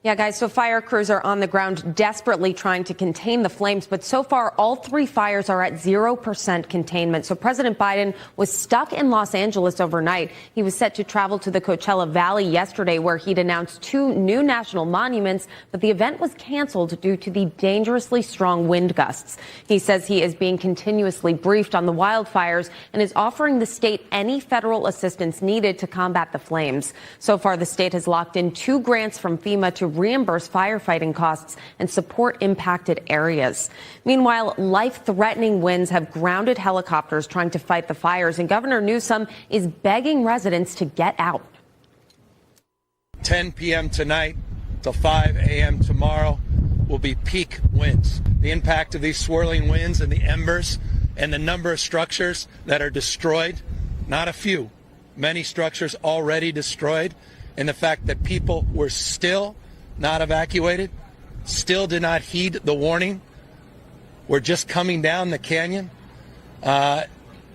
Yeah, guys, so fire crews are on the ground desperately trying to contain the flames, but so far all three fires are at 0% containment. So President Biden was stuck in Los Angeles overnight. He was set to travel to the Coachella Valley yesterday, where he'd announced 2 new national monuments, but the event was canceled due to the dangerously strong wind gusts. He says he is being continuously briefed on the wildfires and is offering the state any federal assistance needed to combat the flames. So far, the state has locked in 2 grants from FEMA to reimburse firefighting costs and support impacted areas. Meanwhile, life-threatening winds have grounded helicopters trying to fight the fires, and Governor Newsom is begging residents to get out. 10 p.m. tonight till 5 a.m. tomorrow will be peak winds. The impact of these swirling winds and the embers and the number of structures that are destroyed, not a few, many structures already destroyed, and the fact that people were still not evacuated, still did not heed the warning, we're just coming down the canyon,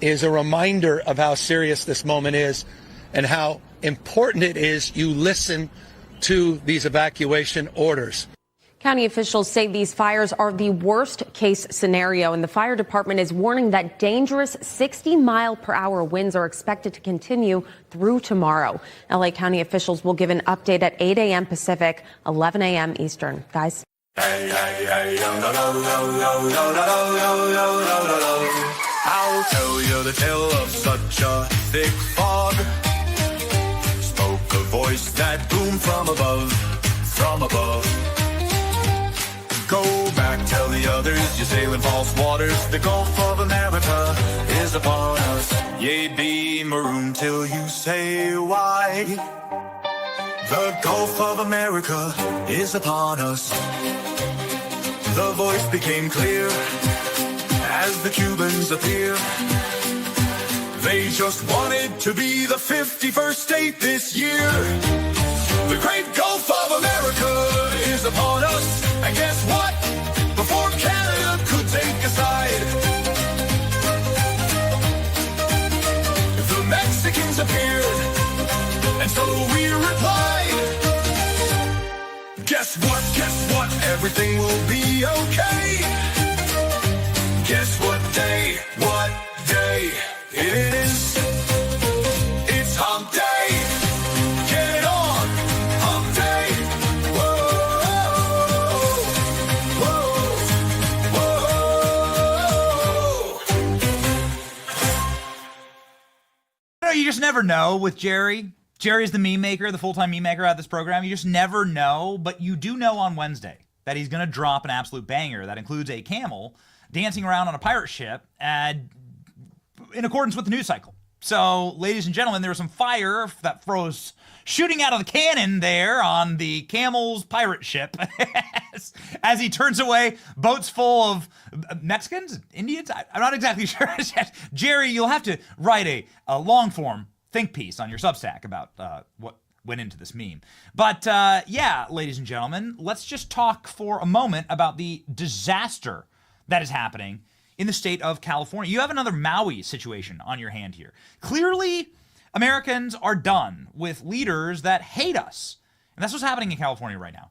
is a reminder of how serious this moment is and how important it is you listen to these evacuation orders. County officials say these fires are the worst case scenario, and the fire department is warning that dangerous 60-mile-per-hour winds are expected to continue through tomorrow. LA County officials will give an update at 8 a.m. Pacific, 11 a.m. Eastern. Guys. Hey, hey, hey, I'll tell you the tale of such a thick fog. Spoke a voice that boomed from above, from above. Go back, tell the others you sail in false waters. The Gulf of America is upon us. Yea, be marooned till you say why. The Gulf of America is upon us. The voice became clear as the Cubans appear. They just wanted to be the 51st state this year. The great Gulf of America is upon us. And guess what? Before Canada could take a side, the Mexicans appeared, and so we replied. Guess what? Guess what? Everything will be okay. Guess what day? What day it is? It's hump day. You just never know with Jerry. Jerry's the meme maker, the full-time meme maker at this program. You just never know, but you do know on Wednesday that he's going to drop an absolute banger that includes a camel dancing around on a pirate ship in accordance with the news cycle. So, ladies and gentlemen, there was some fire that froze shooting out of the cannon there on the camel's pirate ship as he turns away boats full of Mexicans, Indians. I'm not exactly sure. Jerry, you'll have to write a long-form think piece on your Substack about what went into this meme. But yeah, ladies and gentlemen, let's just talk for a moment about the disaster that is happening in the state of California. You have another Maui situation on your hand here. Clearly, Americans are done with leaders that hate us. And that's what's happening in California right now.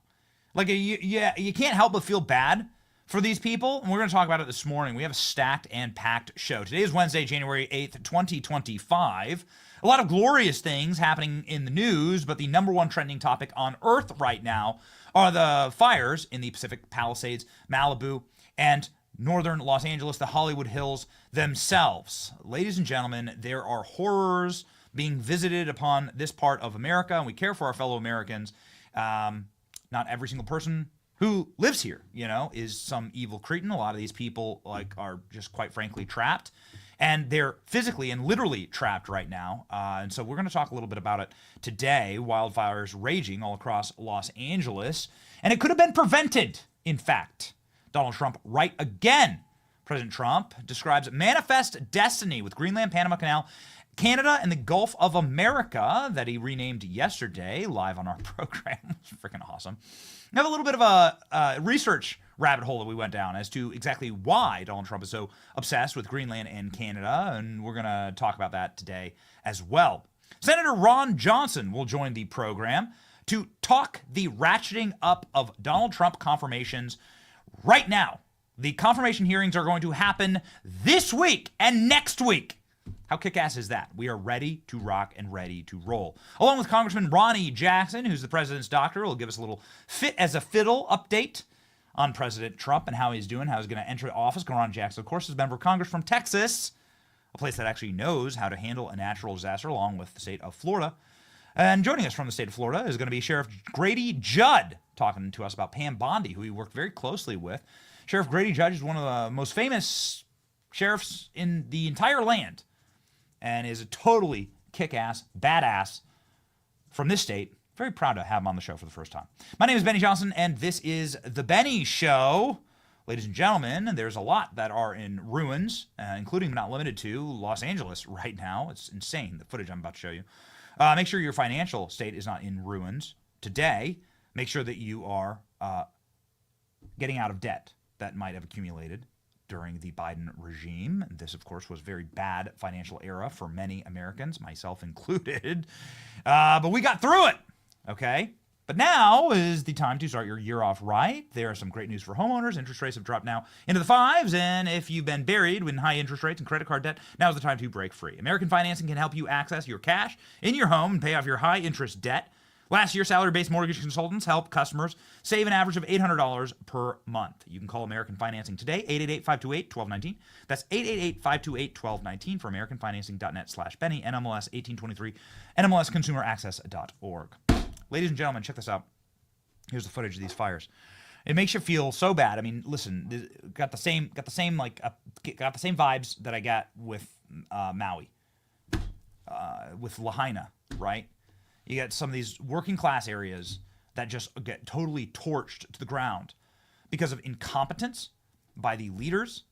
Like, you can't help but feel bad for these people. And we're going to talk about it this morning. We have a stacked and packed show. Today is Wednesday, January 8th, 2025. A lot of glorious things happening in the news, but the number one trending topic on Earth right now are the fires in the Pacific Palisades, Malibu, and northern Los Angeles, the Hollywood Hills themselves. Ladies and gentlemen, there are horrors being visited upon this part of America, and we care for our fellow Americans. Not every single person who lives here, is some evil cretin. A lot of these people are just quite frankly trapped, and they're physically and literally trapped right now. And so we're going to talk a little bit about it today. Wildfires raging all across Los Angeles, and it could have been prevented, in fact. Donald Trump right again. President Trump describes manifest destiny with Greenland, Panama Canal, Canada, and the Gulf of America that he renamed yesterday live on our program. It's freaking awesome. We have a little bit of a research rabbit hole that we went down as to exactly why Donald Trump is so obsessed with Greenland and Canada, and we're going to talk about that today as well. Senator Ron Johnson will join the program to talk the ratcheting up of Donald Trump confirmations right now. The confirmation hearings are going to happen this week and next week. How kick-ass is that? We are ready to rock and ready to roll. Along with Congressman Ronny Jackson, who's the president's doctor, will give us a little fit as a fiddle update on President Trump and how he's doing, how he's going to enter office. Ronny Jackson, of course, is a member of Congress from Texas, a place that actually knows how to handle a natural disaster, along with the state of Florida. And joining us from the state of Florida is going to be Sheriff Grady Judd, talking to us about Pam Bondi, who he worked very closely with. Sheriff Grady Judd is one of the most famous sheriffs in the entire land and is a totally kick-ass, badass from this state. Very proud to have him on the show for the first time. My name is Benny Johnson, and this is The Benny Show. Ladies and gentlemen, there's a lot that are in ruins, including but not limited to Los Angeles right now. It's insane, the footage I'm about to show you. Make sure your financial state is not in ruins today. Make sure that you are getting out of debt that might have accumulated during the Biden regime. This, of course, was a very bad financial era for many Americans, myself included. But we got through it, okay? But now is the time to start your year off right. There are some great news for homeowners. Interest rates have dropped now into the fives, and if you've been buried in high interest rates and credit card debt, now's the time to break free. American Financing can help you access your cash in your home and pay off your high interest debt. Last year, salary-based mortgage consultants helped customers save an average of $800 per month. You can call American Financing today, 888-528-1219. That's 888-528-1219 for AmericanFinancing.net/Benny, NMLS 1823, NMLSConsumerAccess.org. Ladies and gentlemen, check this out. Here's the footage of these fires. It makes you feel so bad. I mean, listen, got the same vibes that I got with Maui, with Lahaina, right? You get some of these working class areas that just get totally torched to the ground because of incompetence by the leaders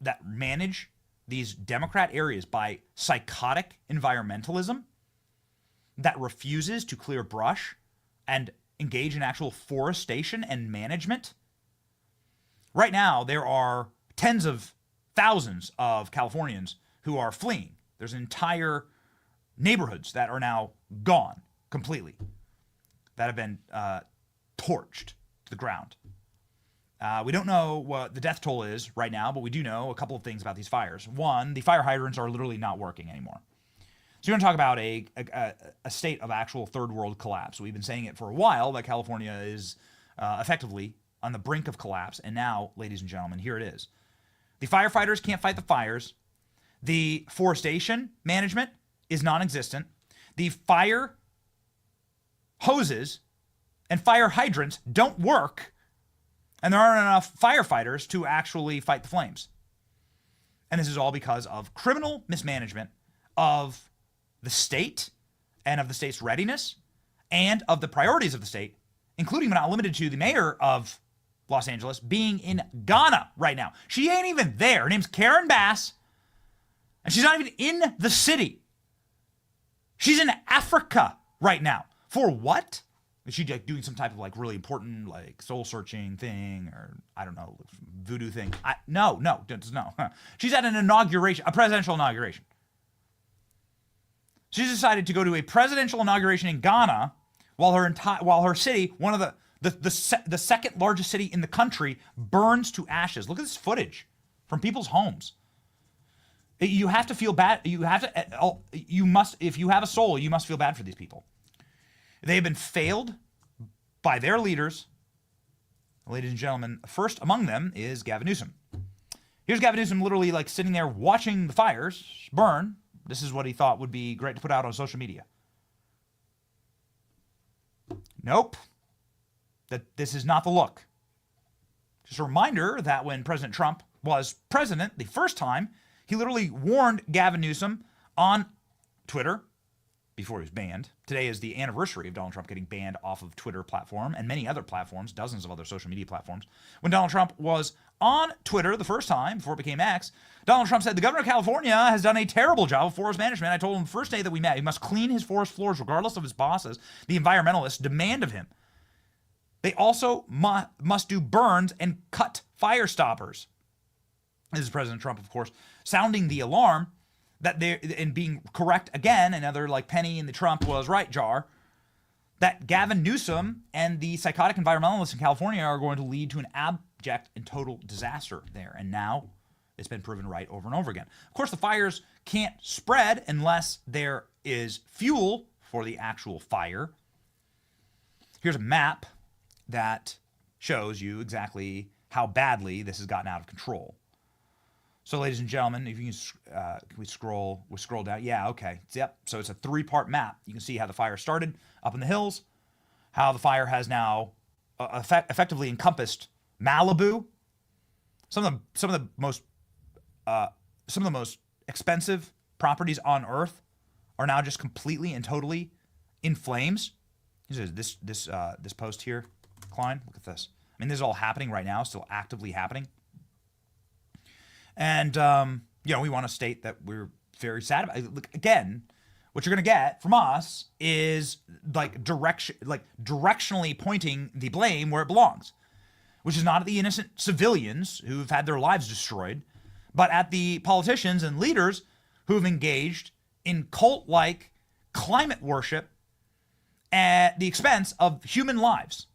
that manage these Democrat areas, by psychotic environmentalism that refuses to clear brush and engage in actual forestation and management. Right now, there are tens of thousands of Californians who are fleeing. There's entire neighborhoods that are now gone completely, that have been torched to the ground. We don't know what the death toll is right now, but we do know a couple of things about these fires. One, the fire hydrants are literally not working anymore. So you're going to talk about a state of actual third world collapse. We've been saying it for a while that California is effectively on the brink of collapse. And now, ladies and gentlemen, here it is. The firefighters can't fight the fires. The forestation management is non-existent. The fire hoses and fire hydrants don't work. And there aren't enough firefighters to actually fight the flames. And this is all because of criminal mismanagement of the state and of the state's readiness and of the priorities of the state, including but not limited to the mayor of Los Angeles being in Ghana right now. She ain't even there. Her name's Karen Bass, and she's not even in the city. She's in Africa right now. For what? Is she like doing some type of like really important like soul searching thing, or I don't know, voodoo thing? No. She's at an inauguration, a presidential inauguration. She's decided to go to a presidential inauguration in Ghana while her city, one of the second largest city in the country, burns to ashes. Look at this footage from people's homes. You have to feel bad. You must, if you have a soul, you must feel bad for these people. They have been failed by their leaders. Ladies and gentlemen, first among them is Gavin Newsom. Here's Gavin Newsom literally like sitting there watching the fires burn. This is what he thought would be great to put out on social media. Nope. This is not the look. Just a reminder that when President Trump was president the first time, he literally warned Gavin Newsom on Twitter before he was banned. Today is the anniversary of Donald Trump getting banned off of Twitter platform and many other platforms, dozens of other social media platforms. When Donald Trump was on Twitter the first time, before it became X, Donald Trump said, the governor of California has done a terrible job of forest management. I told him the first day that we met, he must clean his forest floors regardless of his bosses, the environmentalists, demand of him. They also must do burns and cut fire stoppers. This is President Trump, of course, sounding the alarm that they're, and being correct again, another like penny in the Trump was right jar, that Gavin Newsom and the psychotic environmentalists in California are going to lead to an abject and total disaster there. And now it's been proven right over and over again. Of course, the fires can't spread unless there is fuel for the actual fire. Here's a map that shows you exactly how badly this has gotten out of control. So, ladies and gentlemen, if you can we scroll down? Yeah, okay. Yep. So it's a 3-part map. You can see how the fire started up in the hills, how the fire has now effectively encompassed Malibu. Some of the most expensive properties on Earth are now just completely and totally in flames. This post here, Klein. Look at this. I mean, this is all happening right now, still actively happening. And, we want to state that we're very sad about it. Look, again, what you're going to get from us is directionally pointing the blame where it belongs, which is not at the innocent civilians who've had their lives destroyed, but at the politicians and leaders who've engaged in cult-like climate worship at the expense of human lives.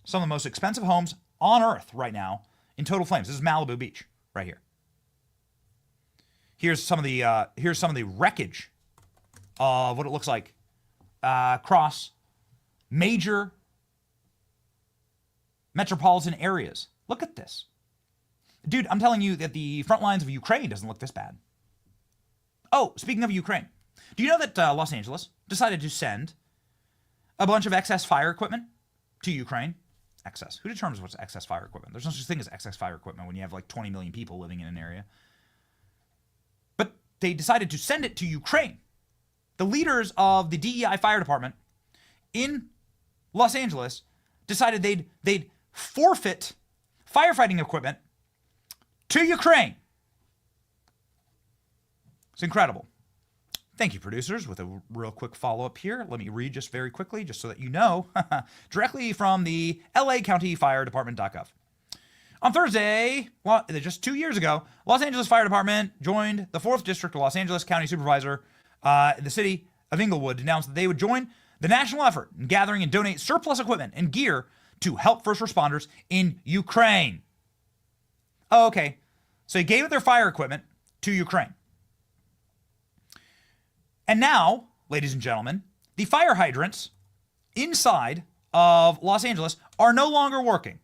Some of the most expensive homes on Earth right now in total flames. This is Malibu Beach right here. Here's some of the wreckage of what it looks like across major metropolitan areas. Look at this. Dude, I'm telling you that the front lines of Ukraine doesn't look this bad. Oh, speaking of Ukraine, do you know that Los Angeles decided to send a bunch of excess fire equipment to Ukraine? Excess. Who determines what's excess fire equipment? There's no such thing as excess fire equipment when you have like 20 million people living in an area. But they decided to send it to Ukraine. The leaders of the DEI fire department in Los Angeles decided they'd forfeit firefighting equipment to Ukraine. It's incredible. Thank you, producers. With a real quick follow-up here, let me read just very quickly, just so that you know, directly from the LA County Fire Department.gov. On Thursday, just 2 years ago, Los Angeles Fire Department joined the 4th District of Los Angeles County Supervisor in the city of Inglewood to announce that they would join the national effort in gathering and donate surplus equipment and gear to help first responders in Ukraine. Oh, okay. So they gave their fire equipment to Ukraine. And now, ladies and gentlemen, the fire hydrants inside of Los Angeles are no longer working.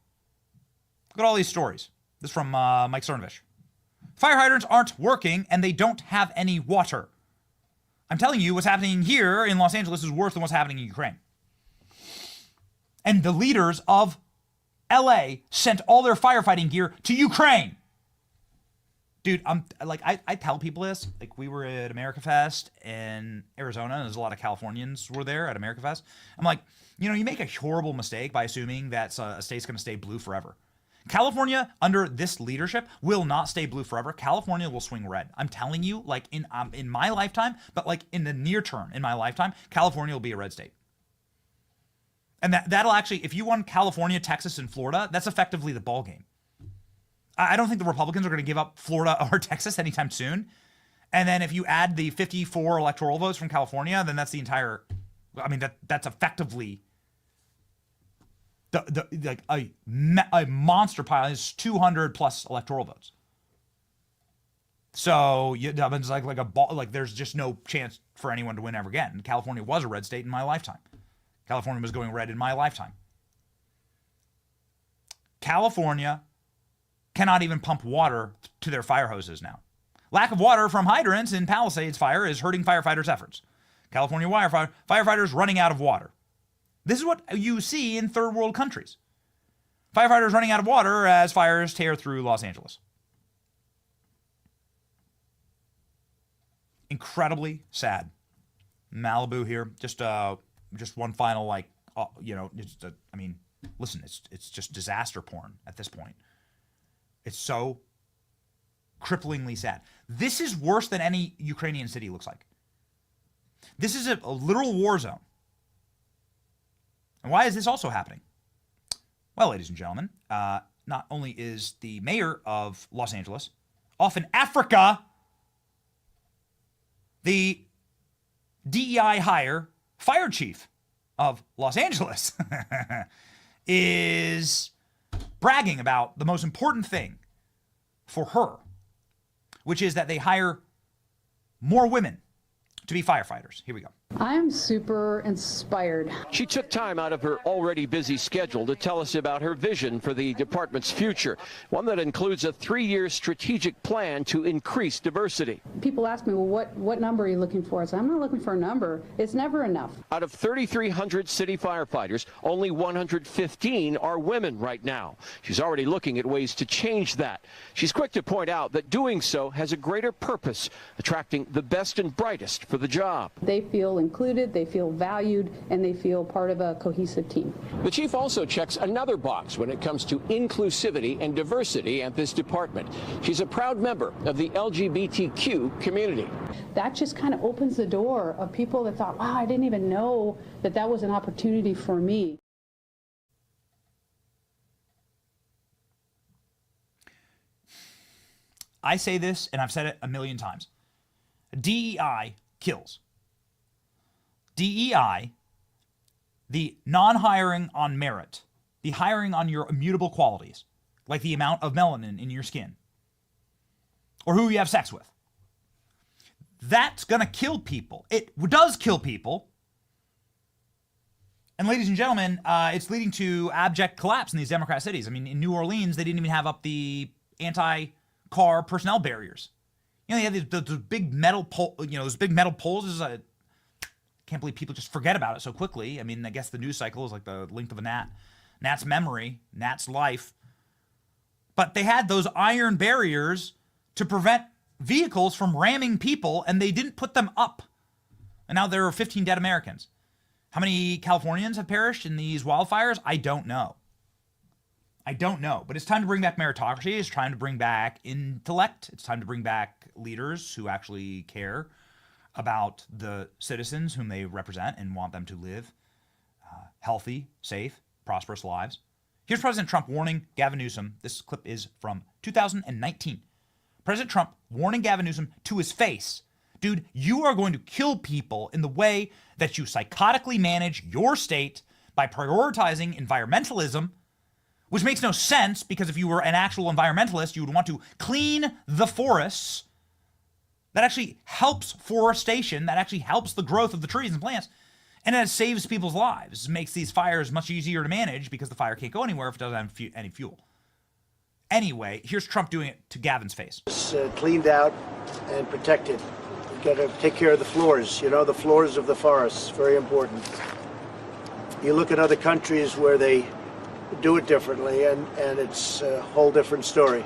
Look at all these stories. This is from Mike Cernovich. Fire hydrants aren't working and they don't have any water. I'm telling you, what's happening here in Los Angeles is worse than what's happening in Ukraine. And the leaders of LA sent all their firefighting gear to Ukraine. Dude, I tell people this. Like, we were at America Fest in Arizona, and there's a lot of Californians were there at America Fest. I'm like, you make a horrible mistake by assuming that a state's going to stay blue forever. California, under this leadership, will not stay blue forever. California will swing red. I'm telling you, like in my lifetime, but like in the near term, in my lifetime, California will be a red state. And that'll actually, if you won California, Texas, and Florida, that's effectively the ball game. I don't think the Republicans are going to give up Florida or Texas anytime soon. And then if you add the 54 electoral votes from California, then that's the entire, that's effectively a monster pile. It's 200 plus electoral votes. So it's like a ball, like there's just no chance for anyone to win ever again. California was a red state in my lifetime. California was going red in my lifetime. California cannot even pump water to their fire hoses now. Lack of water from hydrants in Palisades fire is hurting firefighters' efforts. California firefighters running out of water. This is what you see in third world countries. Firefighters running out of water as fires tear through Los Angeles. Incredibly sad. Malibu here, just one final listen, it's just disaster porn at this point. It's so cripplingly sad. This is worse than any Ukrainian city looks like. This is a literal war zone. And why is this also happening? Well, ladies and gentlemen, not only is the mayor of Los Angeles off in Africa, the DEI hire fire chief of Los Angeles is bragging about the most important thing for her, which is that they hire more women to be firefighters. Here we go. I'm super inspired. She took time out of her already busy schedule to tell us about her vision for the department's future, one that includes a 3-year strategic plan to increase diversity. People ask me, well, what number are you looking for? I say, I'm not looking for a number. It's never enough. Out of 3,300 city firefighters, only 115 are women right now. She's already looking at ways to change that. She's quick to point out that doing so has a greater purpose, attracting the best and brightest for the job. They feel included, they feel valued, and they feel part of a cohesive team. The chief also checks another box when it comes to inclusivity and diversity at this department. She's a proud member of the LGBTQ community. That just kind of opens the door of people that thought, wow, I didn't even know that that was an opportunity for me. I say this, and I've said it a million times. DEI kills. DEI, the non-hiring on merit, the hiring on your immutable qualities, like the amount of melanin in your skin, or who you have sex with. That's going to kill people. It does kill people. And ladies and gentlemen, it's leading to abject collapse in these Democrat cities. I mean, in New Orleans, they didn't even have up the anti-car personnel barriers. You know, they have those big metal those big metal poles. Can't believe people just forget about it so quickly. I mean, I guess the news cycle is like the length of a gnat. Gnat's memory, gnat's life. But they had those iron barriers to prevent vehicles from ramming people, and they didn't put them up. And now there are 15 dead Americans. How many Californians have perished in these wildfires? I don't know. But it's time to bring back meritocracy. It's time to bring back intellect. It's time to bring back leaders who actually care about the citizens whom they represent and want them to live healthy, safe, prosperous lives. Here's President Trump warning Gavin Newsom. This clip is from 2019. President Trump warning Gavin Newsom to his face. Dude, you are going to kill people in the way that you psychotically manage your state by prioritizing environmentalism, which makes no sense because if you were an actual environmentalist, you would want to clean the forests. That actually helps forestation. That actually helps the growth of the trees and plants. And it saves people's lives. It makes these fires much easier to manage because the fire can't go anywhere if it doesn't have any fuel. Anyway, here's Trump doing it to Gavin's face. It's cleaned out and protected. You've got to take care of the floors, the floors of the forests. Very important. You look at other countries where they do it differently, and it's a whole different story.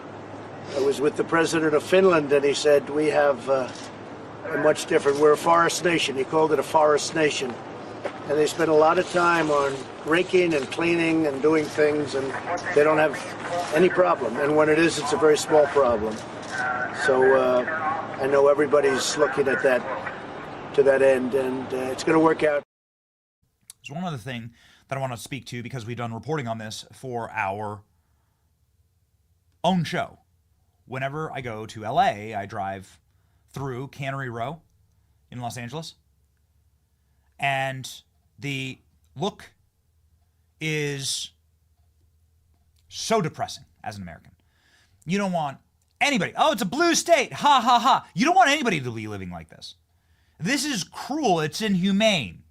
I was with the president of Finland, and he said, we have a much different, we're a forest nation. He called it a forest nation. And they spend a lot of time on raking and cleaning and doing things, and they don't have any problem. And when it is, it's a very small problem. So I know everybody's looking at that, to that end, and it's going to work out. There's one other thing that I want to speak to because we've done reporting on this for our own show. Whenever I go to LA, I drive through Cannery Row in Los Angeles. And the look is so depressing as an American. You don't want anybody, oh, it's a blue state, ha, ha, ha. You don't want anybody to be living like this. This is cruel. It's inhumane.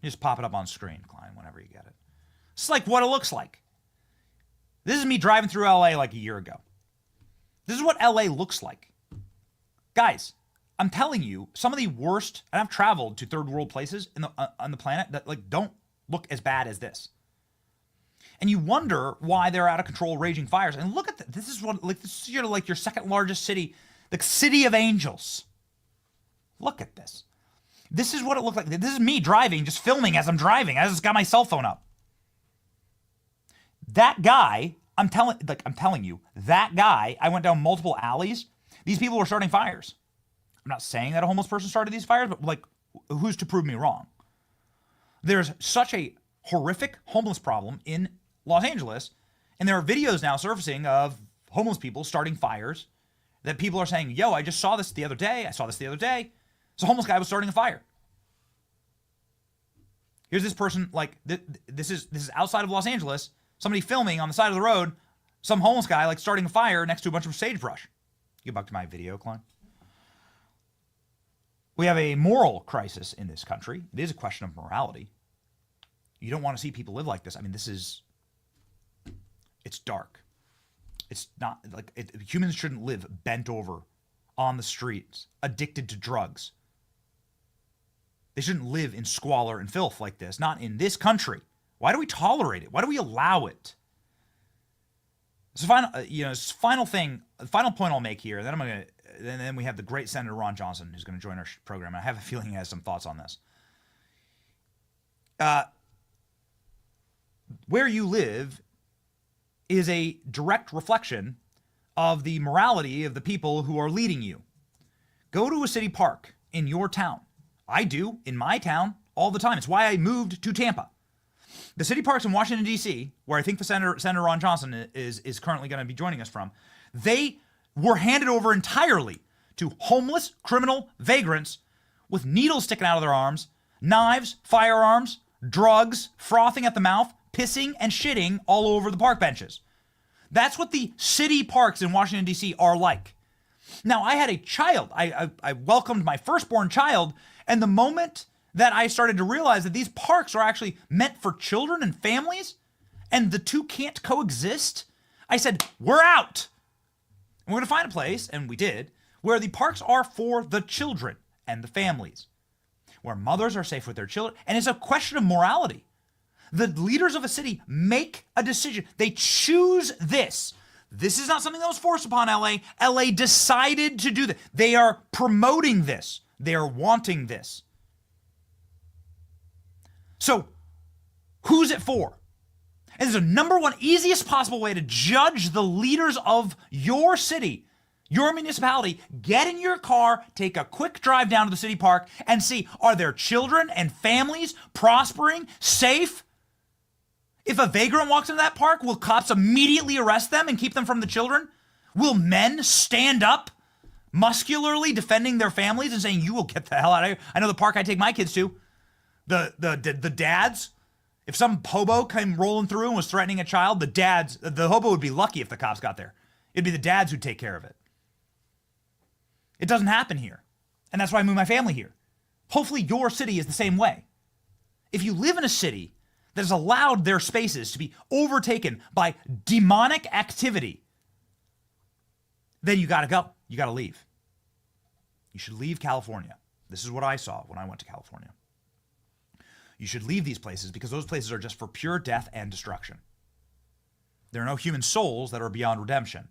Just pop it up on screen, Klein, whenever you get it. It's like what it looks like. This is me driving through LA like a year ago. This is what LA looks like. Guys, I'm telling you, some of the worst, and I've traveled to third world places on the planet that don't look as bad as this. And you wonder why they're out of control, raging fires. And look at this. This is this is your second largest city, the city of angels. Look at this. This is what it looked like. This is me driving, just filming as I'm driving. I just got my cell phone up. That guy, I'm telling you, that guy, I went down multiple alleys. These people were starting fires. I'm not saying that a homeless person started these fires, but who's to prove me wrong? There's such a horrific homeless problem in Los Angeles, and there are videos now surfacing of homeless people starting fires that people are saying, yo, I just saw this the other day. I saw this the other day. So a homeless guy was starting a fire. Here's this person, like, this is outside of Los Angeles, somebody filming on the side of the road, some homeless guy, like, starting a fire next to a bunch of sagebrush. Get back to my video, Klein. We have a moral crisis in this country. It is a question of morality. You don't want to see people live like this. I mean, it's dark. It's not, like, humans shouldn't live bent over on the streets, addicted to drugs. They shouldn't live in squalor and filth like this, not in this country. Why do we tolerate it? Why do we allow it? So final point I'll make here, and then we have the great Senator Ron Johnson who's going to join our program. I have a feeling he has some thoughts on this. Where you live is a direct reflection of the morality of the people who are leading you. Go to a city park in your town. I do in my town all the time. It's why I moved to Tampa. The city parks in Washington, D.C., where I think the Senator Ron Johnson is currently going to be joining us from, they were handed over entirely to homeless, criminal vagrants with needles sticking out of their arms, knives, firearms, drugs, frothing at the mouth, pissing and shitting all over the park benches. That's what the city parks in Washington, D.C. are like. Now, I had a child. I welcomed my firstborn child, and the moment that I started to realize that these parks are actually meant for children and families, and the two can't coexist, I said, we're out. And we're going to find a place, and we did, where the parks are for the children and the families, where mothers are safe with their children, and it's a question of morality. The leaders of a city make a decision. They choose this. This is not something that was forced upon LA. LA decided to do that. They are promoting this. They are wanting this. So, who's it for? And there's a number one easiest possible way to judge the leaders of your city, your municipality. Get in your car, take a quick drive down to the city park, and see, are there children and families prospering, safe? If a vagrant walks into that park, will cops immediately arrest them and keep them from the children? Will men stand up muscularly defending their families and saying, you will get the hell out of here? I know the park I take my kids to. The dads, if some hobo came rolling through and was threatening a child, the hobo would be lucky if the cops got there. It'd be the dads who'd take care of it. It doesn't happen here. And that's why I moved my family here. Hopefully your city is the same way. If you live in a city that has allowed their spaces to be overtaken by demonic activity, then you gotta go. You gotta leave. You should leave California. This is what I saw when I went to California. You should leave these places because those places are just for pure death and destruction. There are no human souls that are beyond redemption.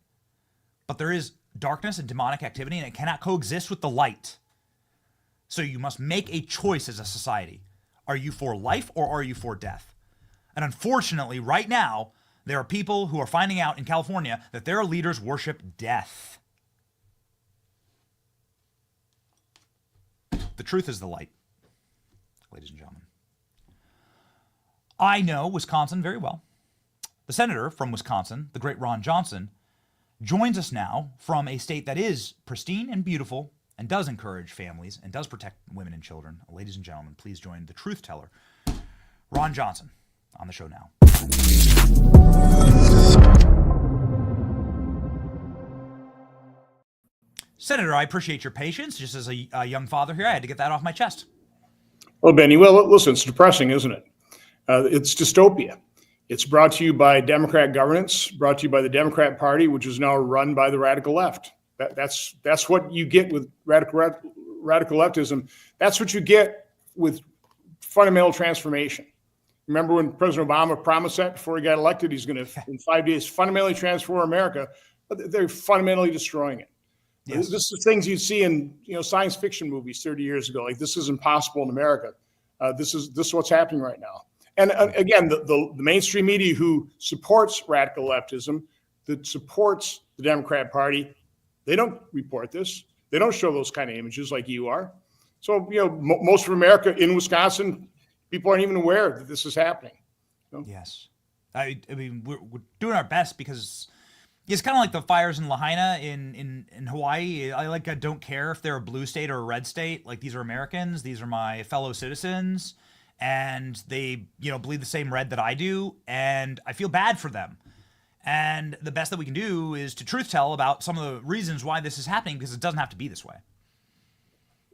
But there is darkness and demonic activity, and it cannot coexist with the light. So you must make a choice as a society. Are you for life or are you for death? And unfortunately, right now, there are people who are finding out in California that their leaders worship death. The truth is the light, ladies and gentlemen. I know Wisconsin very well. The senator from Wisconsin, the great Ron Johnson, joins us now from a state that is pristine and beautiful and does encourage families and does protect women and children. Ladies and gentlemen, please join the truth teller, Ron Johnson, on the show now. Senator, I appreciate your patience. Just as a young father here, I had to get that off my chest. Well, Benny, well, listen, it's depressing, isn't it? It's dystopia. It's brought to you by Democrat governance, brought to you by the Democrat Party, which is now run by the radical left. That's what you get with radical leftism. That's what you get with fundamental transformation. Remember when President Obama promised that before he got elected, he's going to, in 5 days, fundamentally transform America. But they're fundamentally destroying it. Yes. This is things you'd see in science fiction movies 30 years ago. Like, this is impossible in America. This is what's happening right now. And again, the mainstream media who supports radical leftism, that supports the Democrat Party, they don't report this. They don't show those kind of images like you are. So, most of America in Wisconsin, people aren't even aware that this is happening. Yes. I mean, we're doing our best because it's kind of like the fires in Lahaina in Hawaii. I don't care if they're a blue state or a red state. Like, these are Americans. These are my fellow citizens. and they, bleed the same red that I do, and I feel bad for them. And the best that we can do is to truth tell about some of the reasons why this is happening, because it doesn't have to be this way.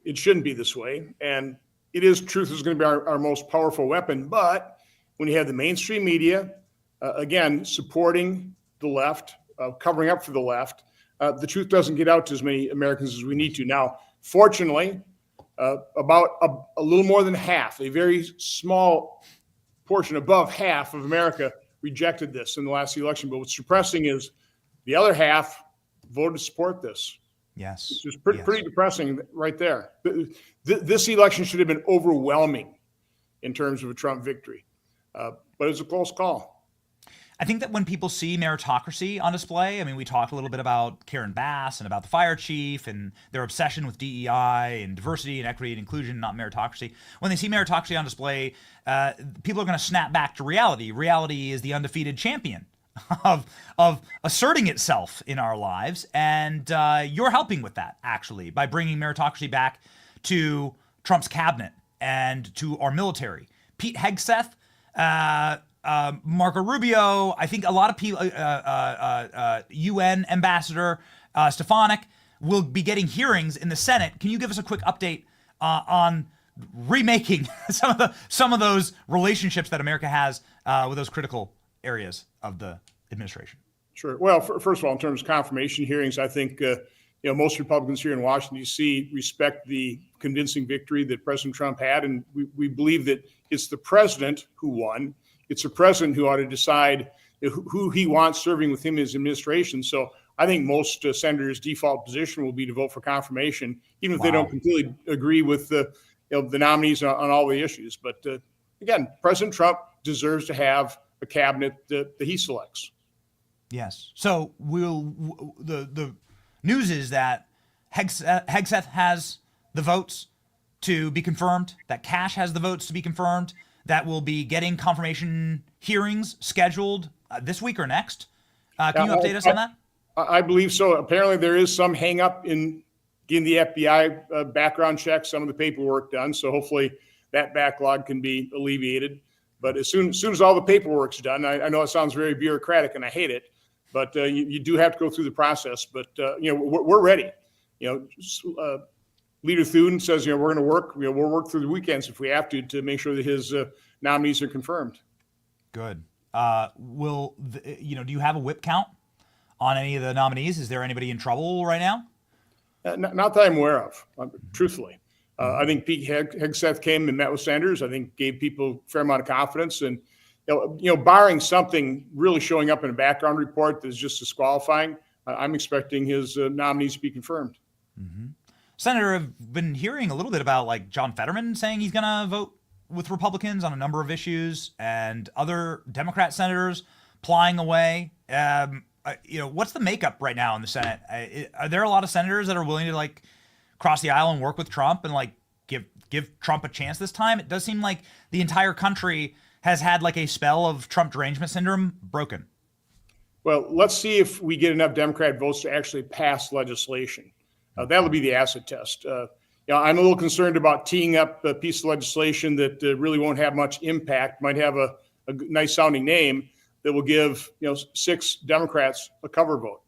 It shouldn't be this way. And truth is going to be our most powerful weapon. But when you have the mainstream media, again, supporting the left, covering up for the left, the truth doesn't get out to as many Americans as we need to. Now, fortunately, about a little more than half, a very small portion, above half of America rejected this in the last election. But what's depressing is the other half voted to support this. Yes. It's just pretty depressing right there. This election should have been overwhelming in terms of a Trump victory, but it's a close call. I think that when people see meritocracy on display, I mean, we talked a little bit about Karen Bass and about the fire chief and their obsession with DEI and diversity and equity and inclusion, not meritocracy. When they see meritocracy on display, people are going to snap back to reality. Reality is the undefeated champion of asserting itself in our lives. And you're helping with that, actually, by bringing meritocracy back to Trump's cabinet and to our military. Pete Hegseth, Marco Rubio, I think a lot of people, UN Ambassador Stefanik will be getting hearings in the Senate. Can you give us a quick update on remaking some of those relationships that America has with those critical areas of the administration? Sure. Well, first of all, in terms of confirmation hearings, I think most Republicans here in Washington, D.C. respect the convincing victory that President Trump had, and we believe that it's the president who won. It's the president who ought to decide who he wants serving with him in his administration. So I think most senators' default position will be to vote for confirmation, even if they don't completely agree with the nominees on all the issues. But again, President Trump deserves to have a cabinet that he selects. Yes. So the news is that Hegseth has the votes to be confirmed, that Cash has the votes to be confirmed, that will be getting confirmation hearings scheduled this week or next. Can you update us on that? I believe so. Apparently there is some hang up in getting the FBI background check, some of the paperwork done. So hopefully that backlog can be alleviated. But as soon as all the paperwork's done, I know it sounds very bureaucratic and I hate it, but you do have to go through the process. But, we're ready. Leader Thune says, we're going to work. We'll work through the weekends if we have to make sure that his nominees are confirmed. Good. Do you have a whip count on any of the nominees? Is there anybody in trouble right now? Not that I'm aware of, truthfully. I think Pete Hegseth came and met with Sanders. I think gave people a fair amount of confidence, and barring something really showing up in a background report that's just disqualifying, I'm expecting his nominees to be confirmed. Mm-hmm. Senator, I've been hearing a little bit about John Fetterman saying he's going to vote with Republicans on a number of issues, and other Democrat senators plying away. What's the makeup right now in the Senate? Are there a lot of senators that are willing to cross the aisle and work with Trump and give Trump a chance this time? It does seem like the entire country has had a spell of Trump derangement syndrome broken. Well, let's see if we get enough Democrat votes to actually pass legislation. That'll be the acid test. I'm a little concerned about teeing up a piece of legislation that really won't have much impact, might have a nice sounding name that will give 6 Democrats a cover vote.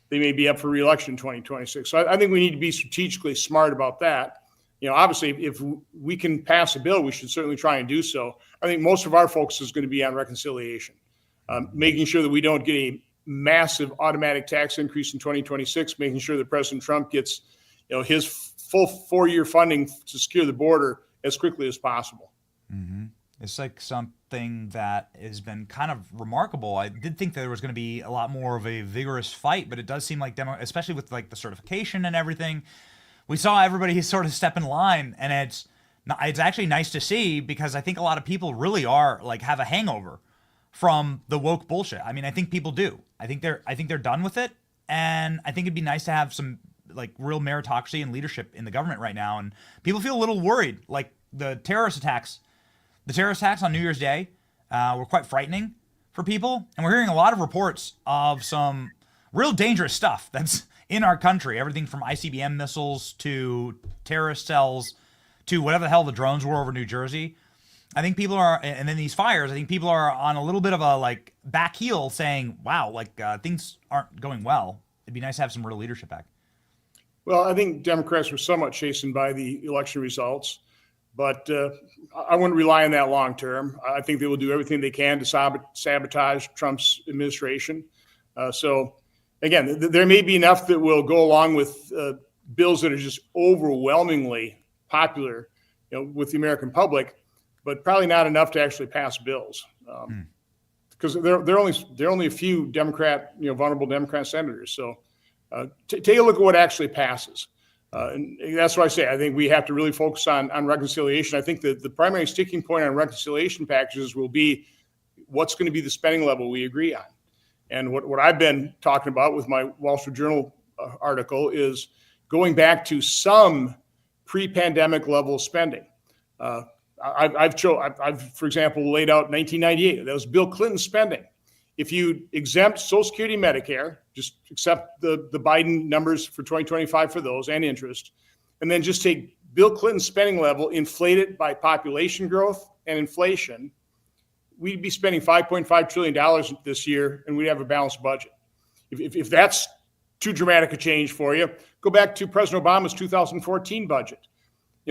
They may be up for re-election in 2026. So I think we need to be strategically smart about that. Obviously, if we can pass a bill, we should certainly try and do so. I think most of our focus is going to be on reconciliation, making sure that we don't get a massive automatic tax increase in 2026, making sure that President Trump gets his full 4-year funding to secure the border as quickly as possible. Mm-hmm. It's something that has been kind of remarkable. I did think there was going to be a lot more of a vigorous fight, but it does seem like especially with the certification and everything, we saw everybody sort of step in line, and it's actually nice to see, because I think a lot of people really are have a hangover from the woke bullshit. I mean, I think people do. I think they're done with it, and I think it'd be nice to have some real meritocracy and leadership in the government right now. And people feel a little worried, the terrorist attacks on New Year's Day were quite frightening for people, and we're hearing a lot of reports of some real dangerous stuff that's in our country. Everything from ICBM missiles to terrorist cells to whatever the hell the drones were over New Jersey. I think people are, and then these fires, I think people are on a little bit of a like back heel saying, wow, like things aren't going well. It'd be nice to have some real leadership back. Well, I think Democrats were somewhat chastened by the election results, but I wouldn't rely on that long term. I think they will do everything they can to sabotage Trump's administration. So, again, there may be enough that will go along with bills that are just overwhelmingly popular, with the American public, but probably not enough to actually pass bills. Because there are only a few vulnerable Democrat senators. So take a look at what actually passes. And that's why I say I think we have to really focus on reconciliation. I think that the primary sticking point on reconciliation packages will be what's going to be the spending level we agree on. And what I've been talking about with my Wall Street Journal article is going back to some pre-pandemic level of spending. I've, for example, laid out 1998. That was Bill Clinton's spending. If you exempt Social Security, Medicare, just accept the Biden numbers for 2025 for those and interest, and then just take Bill Clinton's spending level, inflate it by population growth and inflation, we'd be spending $5.5 trillion this year, and we'd have a balanced budget. If that's too dramatic a change for you, go back to President Obama's 2014 budget.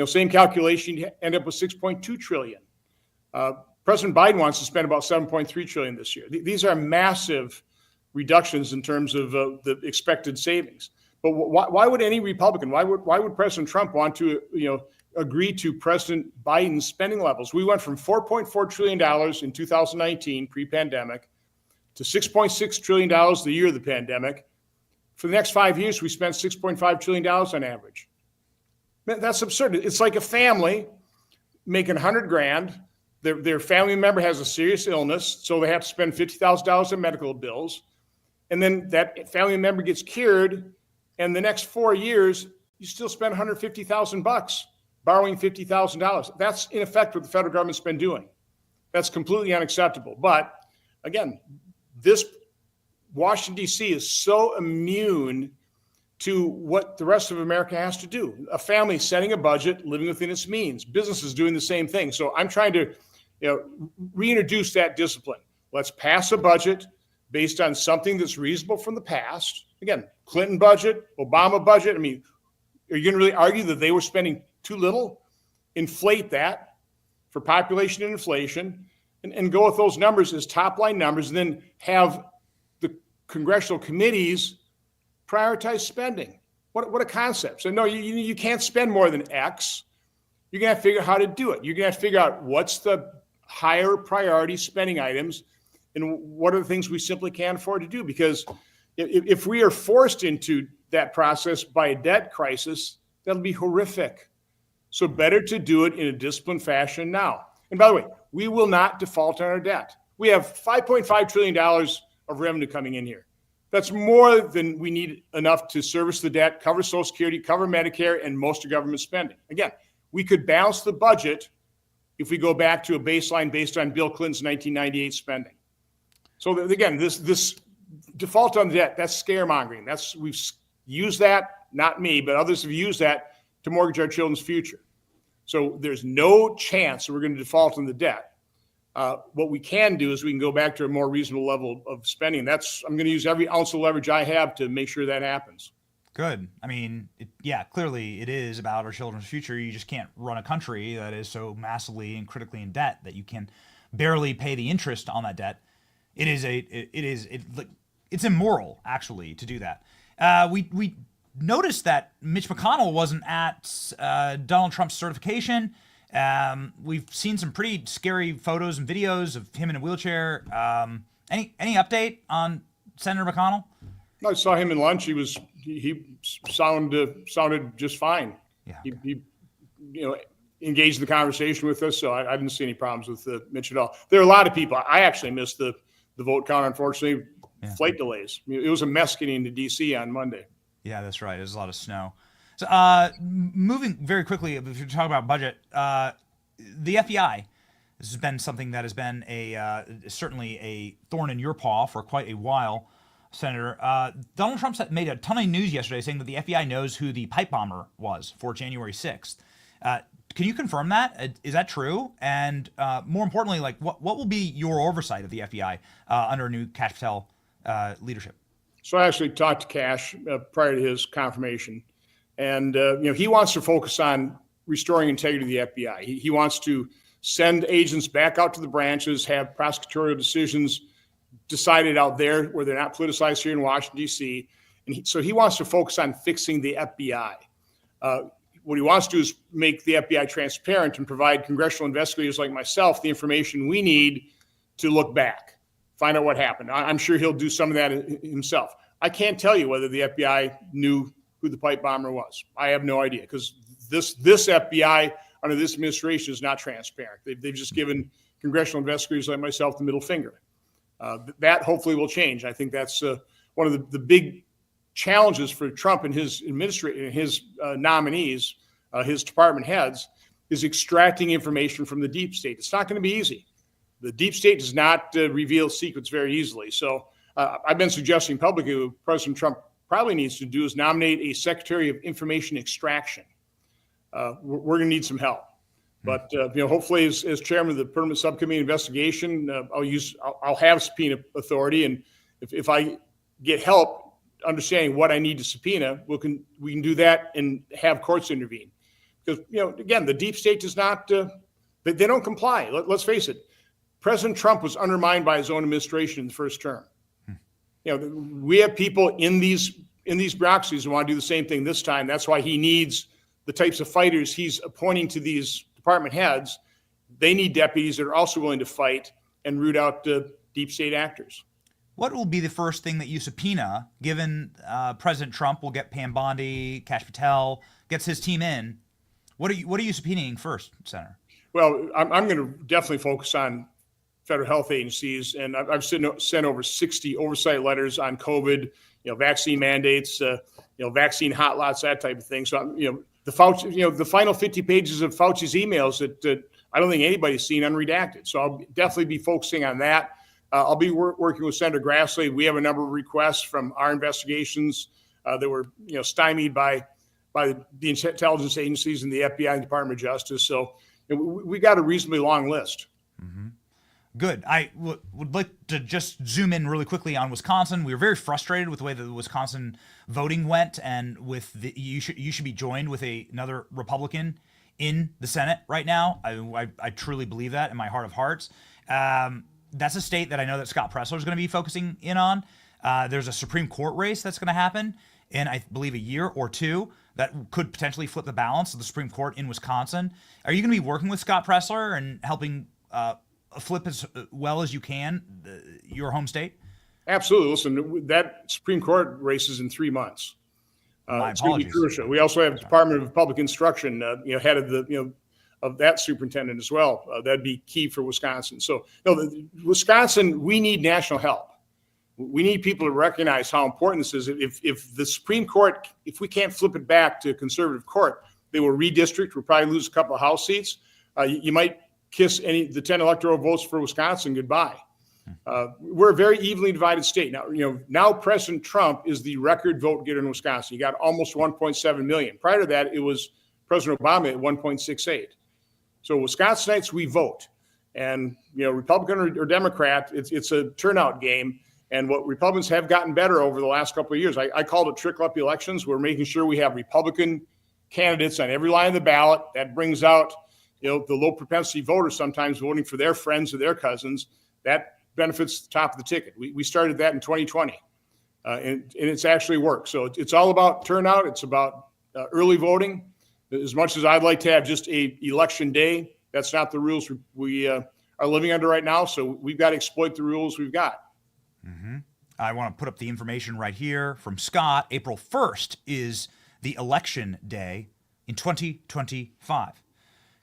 Same calculation, you end up with $6.2 trillion. President Biden wants to spend about $7.3 trillion this year. These are massive reductions in terms of the expected savings. But why would any Republican, why would President Trump want to, agree to President Biden's spending levels? We went from $4.4 trillion in 2019, pre-pandemic, to $6.6 trillion the year of the pandemic. For the next 5 years, we spent $6.5 trillion on average. That's absurd. It's like a family making $100,000. Their family member has a serious illness, so they have to spend $50,000 on medical bills. And then that family member gets cured, and the next 4 years, you still spend $150,000 borrowing $50,000. That's in effect what the federal government's been doing. That's completely unacceptable. But again, this Washington, D.C. is so immune to what the rest of America has to do. A family setting a budget, living within its means. Businesses doing the same thing. So I'm trying to reintroduce that discipline. Let's pass a budget based on something that's reasonable from the past. Again, Clinton budget, Obama budget. I mean, are you going to really argue that they were spending too little? Inflate that for population and inflation and go with those numbers as top line numbers, and then have the congressional committees prioritize spending. What a concept. So no, you can't spend more than X. You're going to have to figure out how to do it. You're going to have to figure out what's the higher priority spending items and what are the things we simply can't afford to do. Because if we are forced into that process by a debt crisis, that'll be horrific. So better to do it in a disciplined fashion now. And by the way, we will not default on our debt. We have $5.5 trillion of revenue coming in here. That's more than we need enough to service the debt, cover Social Security, cover Medicare, and most of government spending. Again, we could balance the budget if we go back to a baseline based on Bill Clinton's 1998 spending. So again, this default on the debt, that's scaremongering. We've used that, not me, but others have used that to mortgage our children's future. So there's no chance that we're going to default on the debt. What we can do is we can go back to a more reasonable level of spending. I'm going to use every ounce of leverage I have to make sure that happens. Good. I mean, clearly it is about our children's future. You just can't run a country that is so massively and critically in debt that you can barely pay the interest on that debt. It's immoral actually to do that. We noticed that Mitch McConnell wasn't at Donald Trump's certification. We've seen some pretty scary photos and videos of him in a wheelchair. Any update on Senator McConnell? I saw him in lunch. He sounded just fine. Yeah. He engaged the conversation with us, so I didn't see any problems with Mitch at all. There are a lot of people. I actually missed the vote count, unfortunately. Yeah. Flight delays. I mean, it was a mess getting into D.C. on Monday. Yeah, that's right. There's a lot of snow. So moving very quickly, if you're talking about budget, the FBI, this has been something that has been certainly a thorn in your paw for quite a while, Senator. Donald Trump made a ton of news yesterday saying that the FBI knows who the pipe bomber was for January 6th. Can you confirm that? Is that true? And more importantly, like what will be your oversight of the FBI under new Kash Patel leadership? So I actually talked to Kash prior to his confirmation, and he wants to focus on restoring integrity of the FBI. He wants to send agents back out to the branches, have prosecutorial decisions decided out there where they're not politicized here in Washington, D.C. And so he wants to focus on fixing the FBI. What he wants to do is make the FBI transparent and provide congressional investigators like myself the information we need to look back, find out what happened. I'm sure he'll do some of that himself. I can't tell you whether the FBI knew who the pipe bomber was. I have no idea, because this FBI under this administration is not transparent. They've just given congressional investigators like myself the middle finger. That hopefully will change. I think that's one of the big challenges for Trump and his administration, his nominees, his department heads, is extracting information from the deep state. It's not going to be easy. The deep state does not reveal secrets very easily. So I've been suggesting publicly what President Trump probably needs to do is nominate a Secretary of Information Extraction. We're going to need some help. But hopefully, as chairman of the permanent subcommittee investigation, I'll have subpoena authority, and if I get help understanding what I need to subpoena, we can do that and have courts intervene. Because again, the deep state does not they don't comply. Let's face it, President Trump was undermined by his own administration in the first term. We have people in these bureaucracies who want to do the same thing this time. That's why he needs the types of fighters he's appointing to these department heads. They need deputies that are also willing to fight and root out deep state actors. What will be the first thing that you subpoena, given President Trump will get Pam Bondi, Kash Patel, gets his team in? What are you subpoenaing first, Senator? Well, I'm going to definitely focus on federal health agencies, and I've sent over 60 oversight letters on COVID, vaccine mandates, vaccine hot lots, that type of thing. So, the Fauci, the final 50 pages of Fauci's emails that I don't think anybody's seen unredacted. So I'll definitely be focusing on that. I'll be working with Senator Grassley. We have a number of requests from our investigations that were, stymied by the intelligence agencies and the FBI and Department of Justice. So we got a reasonably long list. Mm-hmm. Good. I would like to just zoom in really quickly on Wisconsin. We were very frustrated with the way that the Wisconsin voting went, and with you should be joined with another Republican in the Senate right now. I truly believe that in my heart of hearts. That's a state that I know that Scott Presler is going to be focusing in on. There's a Supreme Court race that's going to happen in, I believe, a year or two that could potentially flip the balance of the Supreme Court in Wisconsin. Are you going to be working with Scott Presler and helping flip as well as you can your home state? Absolutely. Listen, that Supreme Court race is in 3 months. It's going to be crucial. We also have Department of Public Instruction, head of the of that superintendent as well. That'd be key for Wisconsin. So, Wisconsin, we need national help. We need people to recognize how important this is. If the Supreme Court, if we can't flip it back to a conservative court, they will redistrict. We'll probably lose a couple of House seats. You might kiss the 10 electoral votes for Wisconsin goodbye. We're a very evenly divided state. Now President Trump is the record vote getter in Wisconsin. He got almost 1.7 million. Prior to that, it was President Obama at 1.68. So Wisconsinites, we vote. And, Republican or Democrat, it's a turnout game. And what Republicans have gotten better over the last couple of years, I called it trickle-up elections. We're making sure we have Republican candidates on every line of the ballot. That brings out, the low propensity voters sometimes voting for their friends or their cousins. That benefits the top of the ticket. We started that in 2020, and it's actually worked. So it's all about turnout. It's about early voting. As much as I'd like to have just a election day, that's not the rules we are living under right now. So we've got to exploit the rules we've got. Mm-hmm. I want to put up the information right here from Scott. April 1st is the election day in 2025.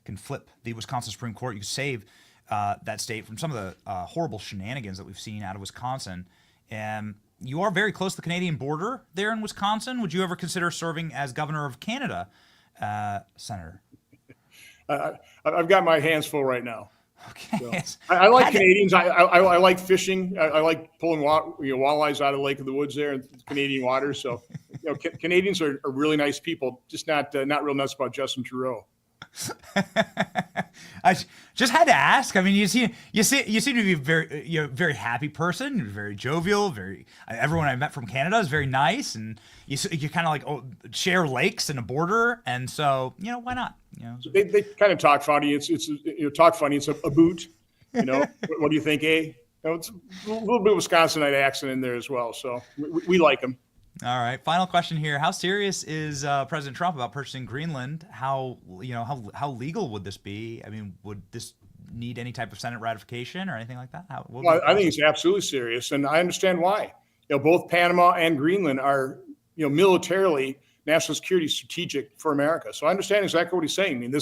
Can flip the Wisconsin Supreme Court. You can save that state from some of the horrible shenanigans that we've seen out of Wisconsin. And you are very close to the Canadian border there in Wisconsin. Would you ever consider serving as governor of Canada, Senator? I've got my hands full right now. Okay. So, I like Canadians. I like fishing. I like pulling walleyes out of the Lake of the Woods there in Canadian waters. So, Canadians are really nice people, just not real nuts about Justin Trudeau. I just had to ask. I mean, you seem to be very happy person. You're very jovial. Everyone I met from Canada is very nice, and you kind of like share lakes and a border, and so why not? They kind of talk funny. It's talk funny. It's a boot. What do you think, eh? It's a little bit of Wisconsinite accent in there as well. So we like them. All right. Final question here. How serious is President Trump about purchasing Greenland? How legal would this be? I mean, would this need any type of Senate ratification or anything like that? I think it's absolutely serious, and I understand why. Both Panama and Greenland are, militarily, national security strategic for America. So I understand exactly what he's saying. I mean,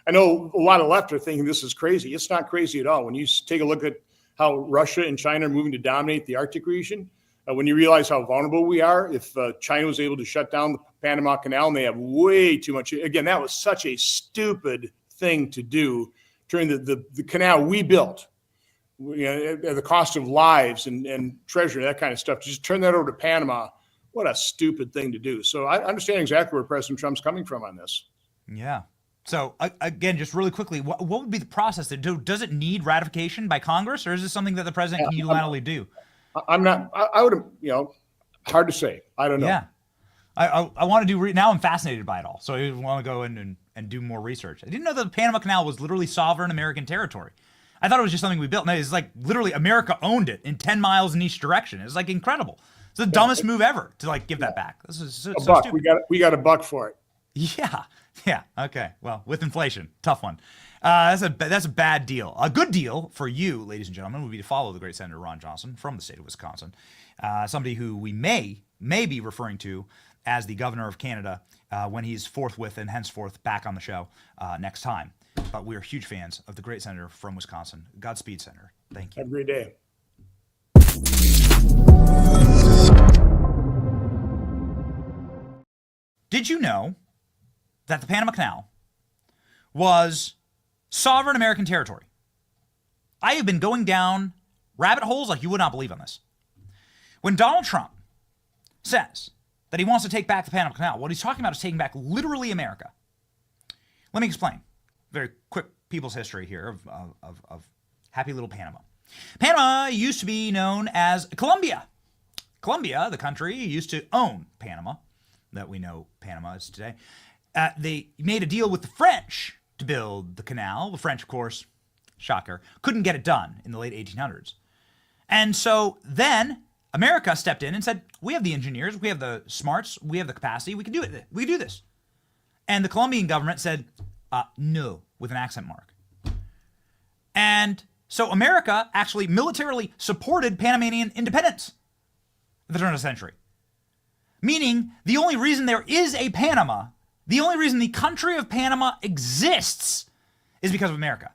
I know a lot of left are thinking this is crazy. It's not crazy at all. When you take a look at how Russia and China are moving to dominate the Arctic region, when you realize how vulnerable we are, if China was able to shut down the Panama Canal, and they have way too much. Again, that was such a stupid thing to do during the canal we built, at the cost of lives and treasure, that kind of stuff. Just turn that over to Panama. What a stupid thing to do. So I understand exactly where President Trump's coming from on this. Yeah. So again, just really quickly, what would be the process? Does it need ratification by Congress, or is this something that the president can unilaterally do? I'm not. I would. Hard to say. I don't know. Yeah. I want to do. Now I'm fascinated by it all. So I want to go in and do more research. I didn't know that the Panama Canal was literally sovereign American territory. I thought it was just something we built. No, it's like literally America owned it in 10 miles in each direction. It's like incredible. It's the dumbest move ever to give that back. This is so buck. Stupid. We got a buck for it. Yeah. Yeah. Okay. Well, with inflation, tough one. That's a bad deal. A good deal for you, ladies and gentlemen, would be to follow the great Senator Ron Johnson from the state of Wisconsin, somebody who we may be referring to as the governor of Canada when he's forthwith and henceforth back on the show next time. But we are huge fans of the great senator from Wisconsin. Godspeed, Senator. Thank you. Have a great day. Did you know that the Panama Canal was sovereign American territory? I have been going down rabbit holes like you would not believe on this. When Donald Trump says that he wants to take back the Panama Canal, what he's talking about is taking back literally America. Let me explain. Very quick people's history here of happy little Panama. Panama used to be known as Colombia. Colombia, the country, used to own Panama, that we know Panama is today. They made a deal with the French to build the canal. The French, of course, shocker, couldn't get it done in the late 1800s. And so then America stepped in and said, we have the engineers, we have the smarts, we have the capacity, we can do it. We can do this. And the Colombian government said, no, with an accent mark. And so America actually militarily supported Panamanian independence at the turn of the century. Meaning the only reason there is a Panama, the only reason the country of Panama exists is because of America.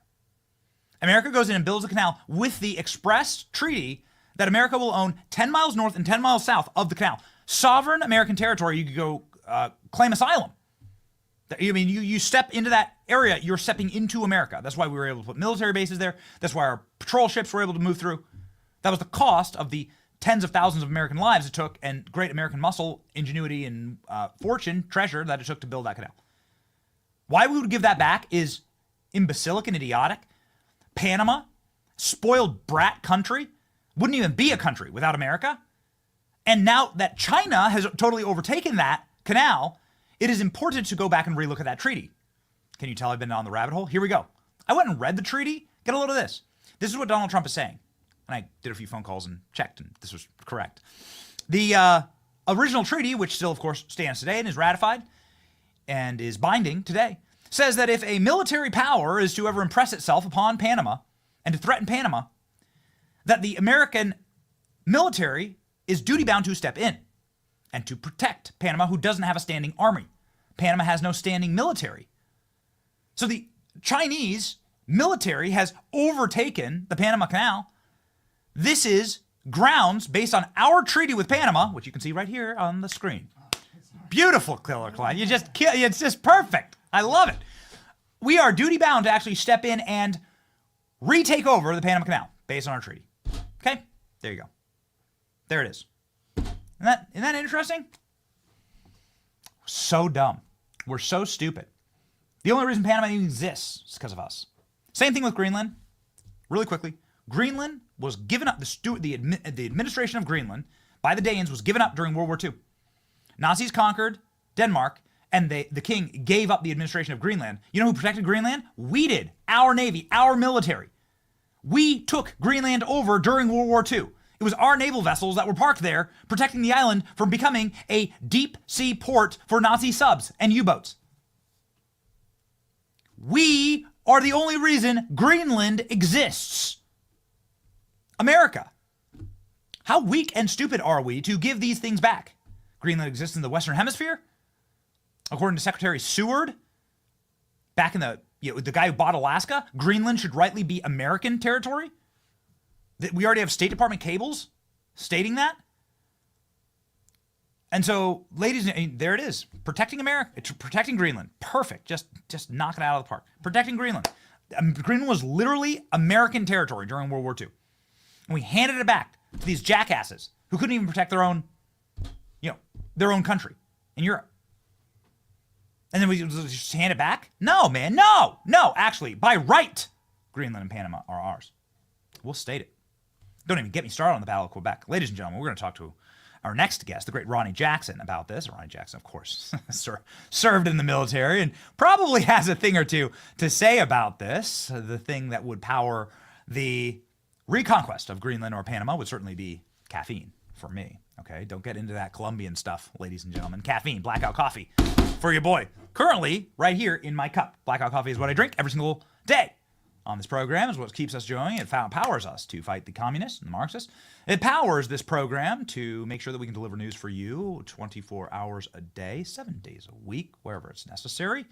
America goes in and builds a canal with the express treaty that America will own 10 miles north and 10 miles south of the canal. Sovereign American territory, you could go claim asylum. I mean, you step into that area, you're stepping into America. That's why we were able to put military bases there. That's why our patrol ships were able to move through. That was the cost of the tens of thousands of American lives it took and great American muscle, ingenuity, and fortune, treasure that it took to build that canal. Why we would give that back is imbecilic and idiotic. Panama, spoiled brat country, wouldn't even be a country without America. And now that China has totally overtaken that canal, it is important to go back and relook at that treaty. Can you tell I've been on the rabbit hole? Here we go. I went and read the treaty. Get a load of this. This is what Donald Trump is saying. And I did a few phone calls and checked, and this was correct. The original treaty, which still, of course, stands today and is ratified and is binding today, says that if a military power is to ever impress itself upon Panama and to threaten Panama, that the American military is duty-bound to step in and to protect Panama, who doesn't have a standing army. Panama has no standing military. So the Chinese military has overtaken the Panama Canal. This is grounds based on our treaty with Panama, which you can see right here on the screen. Beautiful, Killer Klein. It's just perfect. I love it. We are duty-bound to actually step in and retake over the Panama Canal based on our treaty. Okay? There you go. There it is. Isn't that interesting? So dumb. We're so stupid. The only reason Panama even exists is because of us. Same thing with Greenland. Really quickly, Greenland was given up, the administration of Greenland by the Danes was given up during World War II. Nazis conquered Denmark, and the king gave up the administration of Greenland. You know who protected Greenland? We did. Our Navy, our military. We took Greenland over during World War II. It was our naval vessels that were parked there, protecting the island from becoming a deep sea port for Nazi subs and U-boats. We are the only reason Greenland exists. America. How weak and stupid are we to give these things back? Greenland exists in the Western Hemisphere. According to Secretary Seward, back in the guy who bought Alaska, Greenland should rightly be American territory. We already have State Department cables stating that. And so, ladies, there it is. Protecting America, it's protecting Greenland. Perfect. Just knock it out of the park. Protecting Greenland. Greenland was literally American territory during World War II. And we handed it back to these jackasses who couldn't even protect their own country in Europe. And then we just hand it back? No, man, no. Actually, by right, Greenland and Panama are ours. We'll state it. Don't even get me started on the Battle of Quebec. Ladies and gentlemen, we're going to talk to our next guest, the great Ronny Jackson, about this. Ronny Jackson, of course, served in the military and probably has a thing or two to say about this. The thing that would power the reconquest of Greenland or Panama would certainly be caffeine for me. Okay, don't get into that Colombian stuff, ladies and gentlemen. Caffeine, blackout coffee for your boy. Currently, right here in my cup. Blackout coffee is what I drink every single day on this program. Is what keeps us going. It powers us to fight the communists and the Marxists. It powers this program to make sure that we can deliver news for you 24 hours a day, 7 days a week, wherever it's necessary.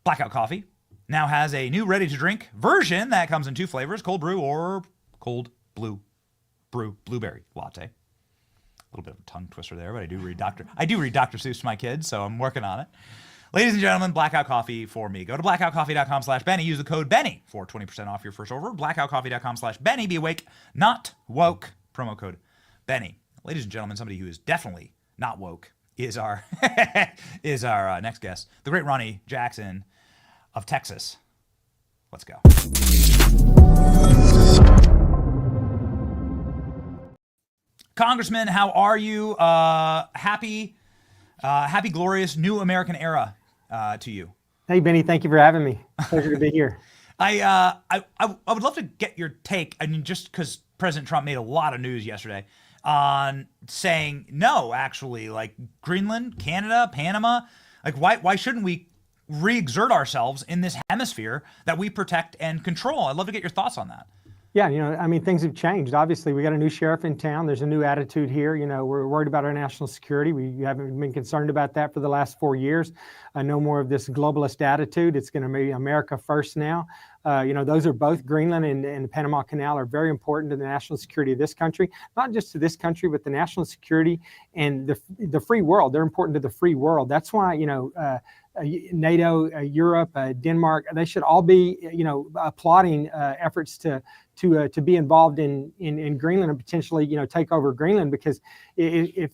Blackout coffee now has a new ready-to-drink version that comes in 2 flavors, cold brew or cold brew blueberry latte. A little bit of a tongue twister there, but I do read Dr. Seuss to my kids, so I'm working on it. Ladies and gentlemen, Blackout Coffee for me. Go to blackoutcoffee.com/Benny. Use the code Benny for 20% off your first order. Blackoutcoffee.com/Benny. Be awake, not woke. Promo code Benny. Ladies and gentlemen, somebody who is definitely not woke is our next guest, the great Ronny Jackson of Texas. Let's go. Congressman, how are you? Happy, glorious new American era to you. Hey, Benny, thank you for having me. Pleasure to be here. I would love to get your take. I mean, just because President Trump made a lot of news yesterday on saying no, actually, like Greenland, Canada, Panama, like why shouldn't we re-exert ourselves in this hemisphere that we protect and control? I'd love to get your thoughts on that. Yeah, things have changed. Obviously, we got a new sheriff in town. There's a new attitude here. We're worried about our national security. We haven't been concerned about that for the last 4 years. No more of this globalist attitude. It's going to be America first now. Those are both Greenland and the Panama Canal are very important to the national security of this country, not just to this country, but the national security and the free world. They're important to the free world. That's why, NATO, Europe, Denmark, they should all be, applauding efforts to be involved in Greenland and potentially, take over Greenland, because if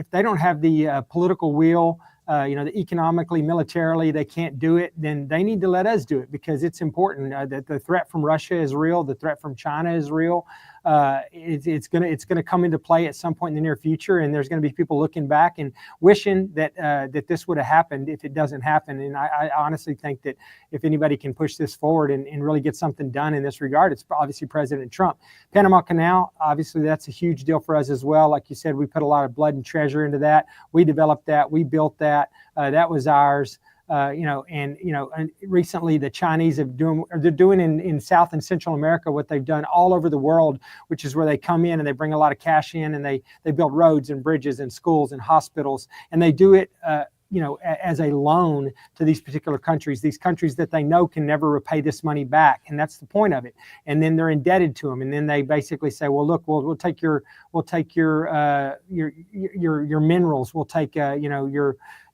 they don't have the political will, economically, militarily, they can't do it, then they need to let us do it, because it's important. That the threat from Russia is real. The threat from China is real. It's gonna come into play at some point in the near future, and there's gonna be people looking back and wishing that this would have happened if it doesn't happen. And I honestly think that if anybody can push this forward and really get something done in this regard, it's obviously President Trump. Panama Canal, obviously that's a huge deal for us as well. Like you said, we put a lot of blood and treasure into that. We developed that. We built that. That was ours. And recently the Chinese they're doing in South and Central America what they've done all over the world, which is where they come in and they bring a lot of cash in, and they build roads and bridges and schools and hospitals, and they do it as a loan to these particular countries that they know can never repay this money back, and that's the point of it. And then they're indebted to them, and then they basically say, well, look, we'll take your minerals, we'll take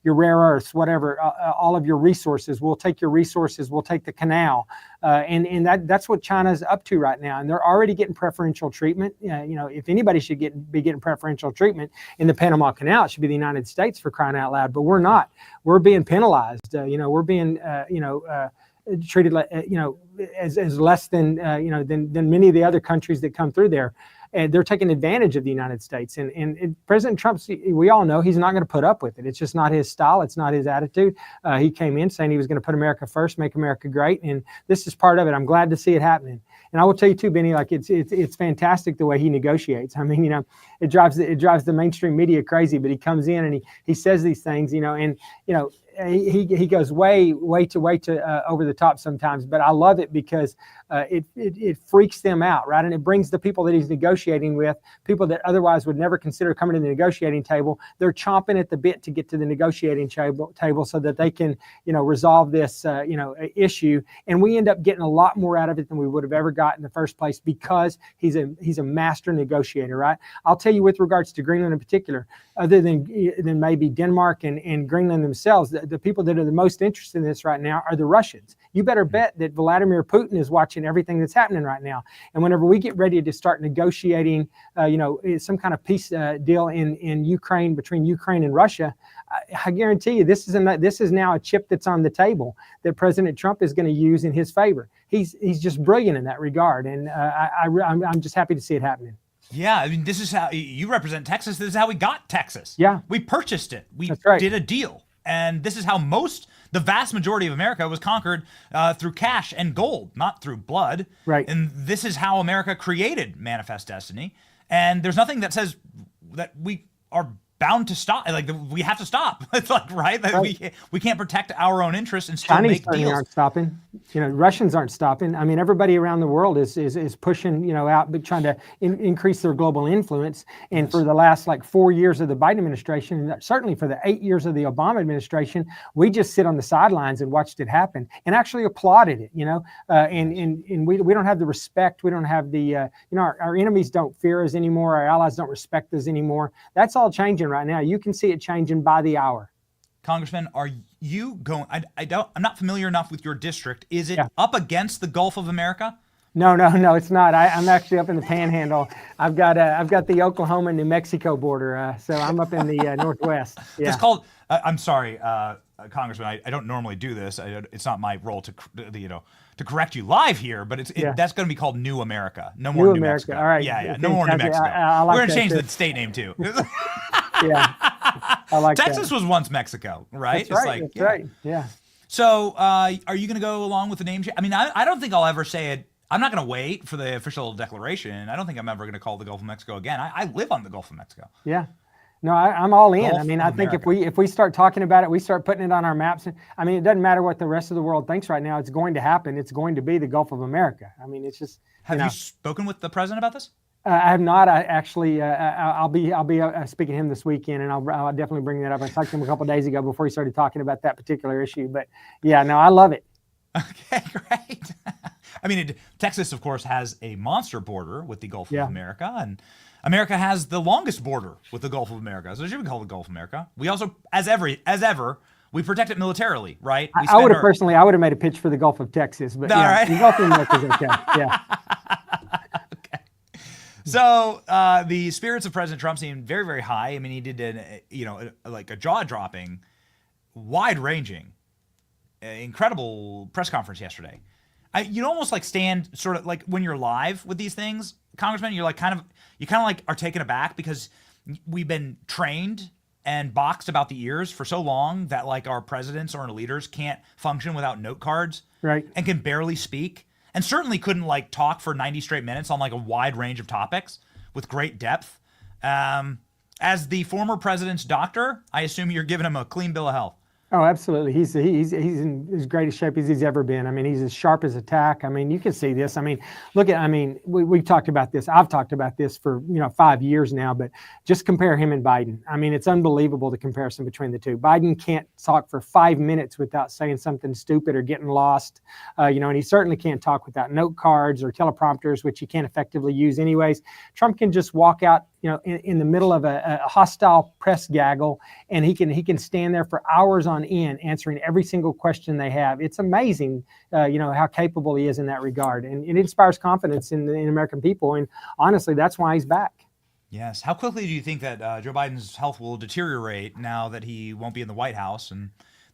your rare earths, whatever, all of your resources. We'll take your resources. We'll take the canal. And that's what China's up to right now. And they're already getting preferential treatment. If anybody should be getting preferential treatment in the Panama Canal, it should be the United States, for crying out loud. But we're not. We're being penalized. We're being, treated like, as less than, than many of the other countries that come through there. And they're taking advantage of the United States. And President Trump, we all know he's not going to put up with it. It's just not his style. It's not his attitude. He came in saying he was going to put America first, make America great. And this is part of it. I'm glad to see it happening. And I will tell you too, Benny, like it's fantastic the way he negotiates. I mean, it drives the mainstream media crazy, but he comes in and he says these things, he goes way to over the top sometimes, but I love it because it freaks them out, right? And it brings the people that he's negotiating with, people that otherwise would never consider coming to the negotiating table. They're chomping at the bit to get to the negotiating table so that they can, resolve this, issue. And we end up getting a lot more out of it than we would have ever got in the first place because he's a master negotiator, right? I'll tell you, with regards to Greenland in particular, other than maybe Denmark and Greenland themselves, the people that are the most interested in this right now are the Russians. You better bet that Vladimir Putin is watching everything that's happening right now. And whenever we get ready to start negotiating, some kind of peace deal in Ukraine, between Ukraine and Russia, I guarantee you this is now a chip that's on the table that President Trump is going to use in his favor. He's just brilliant in that regard, and I'm just happy to see it happening. Yeah, I mean, this is how you represent Texas. This is how we got Texas. Yeah, we purchased it. We That's right. did a deal. And this is how the vast majority of America was conquered through cash and gold, not through blood. Right. And this is how America created Manifest Destiny. And there's nothing that says that we are bound to stop. Like, we have to stop. It's like, right? Like, we can't protect our own interests and still Chinese make deals. Aren't stopping. Russians aren't stopping. I mean, everybody around the world is pushing, out, but trying to increase their global influence. And yes, for the last 4 years of the Biden administration, and certainly for the 8 years of the Obama administration, we just sit on the sidelines and watched it happen and actually applauded it. And we don't have the respect. We don't have the our enemies don't fear us anymore. Our allies don't respect us anymore. That's all changing right now. You can see it changing by the hour. Congressman, are you going? I'm not familiar enough with your district. Is it up against the Gulf of America? No, it's not. I'm actually up in the Panhandle. I've got the Oklahoma and New Mexico border, so I'm up in the Northwest. Yeah. It's called. I'm sorry, Congressman. I don't normally do this. It's not my role to correct you live here, but that's going to be called New America. No more New Mexico. All right. Yeah. No more New Mexico. We're going to change the state name too. Yeah. I like Texas was once Mexico, right? That's right. That's right. Yeah. So, are you going to go along with the name change? I mean, I don't think I'll ever say it. I'm not going to wait for the official declaration. I don't think I'm ever going to call the Gulf of Mexico again. I live on the Gulf of Mexico. Yeah. No, I'm all in. Gulf I mean, of I think America. if we start talking about it, we start putting it on our maps. I mean, it doesn't matter what the rest of the world thinks right now. It's going to happen. It's going to be the Gulf of America. I mean, it's just. Have you spoken with the president about this? I have not. I actually, I'll be speaking to him this weekend, and I'll definitely bring that up. I talked to him a couple of days ago before he started talking about that particular issue. But yeah, no, I love it. Okay, great. I mean, Texas, of course, has a monster border with the Gulf of America, and America has the longest border with the Gulf of America. So it should be called the Gulf of America. We also, as ever, we protect it militarily, right? I would have made a pitch for the Gulf of Texas, but right. The Gulf of America is okay. Yeah. So the spirits of President Trump seemed very, very high. I mean, he did a jaw-dropping, wide-ranging, incredible press conference yesterday. You'd almost stand sort of like when you're live with these things, Congressman. You're kind of are taken aback because we've been trained and boxed about the ears for so long that our presidents or our leaders can't function without note cards, right? And can barely speak. And certainly couldn't talk for 90 straight minutes on a wide range of topics with great depth. As the former president's doctor, I assume you're giving him a clean bill of health. Oh, absolutely. He's in as great a shape as he's ever been. I mean, he's as sharp as a tack. I mean, you can see this. I mean, we've talked about this. I've talked about this for 5 years now, but just compare him and Biden. I mean, it's unbelievable the comparison between the two. Biden can't talk for 5 minutes without saying something stupid or getting lost, and he certainly can't talk without note cards or teleprompters, which he can't effectively use anyways. Trump can just walk out in the middle of a hostile press gaggle, and he can stand there for hours on end answering every single question they have. It's amazing, how capable he is in that regard, and it inspires confidence in American people. And honestly, that's why he's back. Yes. How quickly do you think that Joe Biden's health will deteriorate now that he won't be in the White House and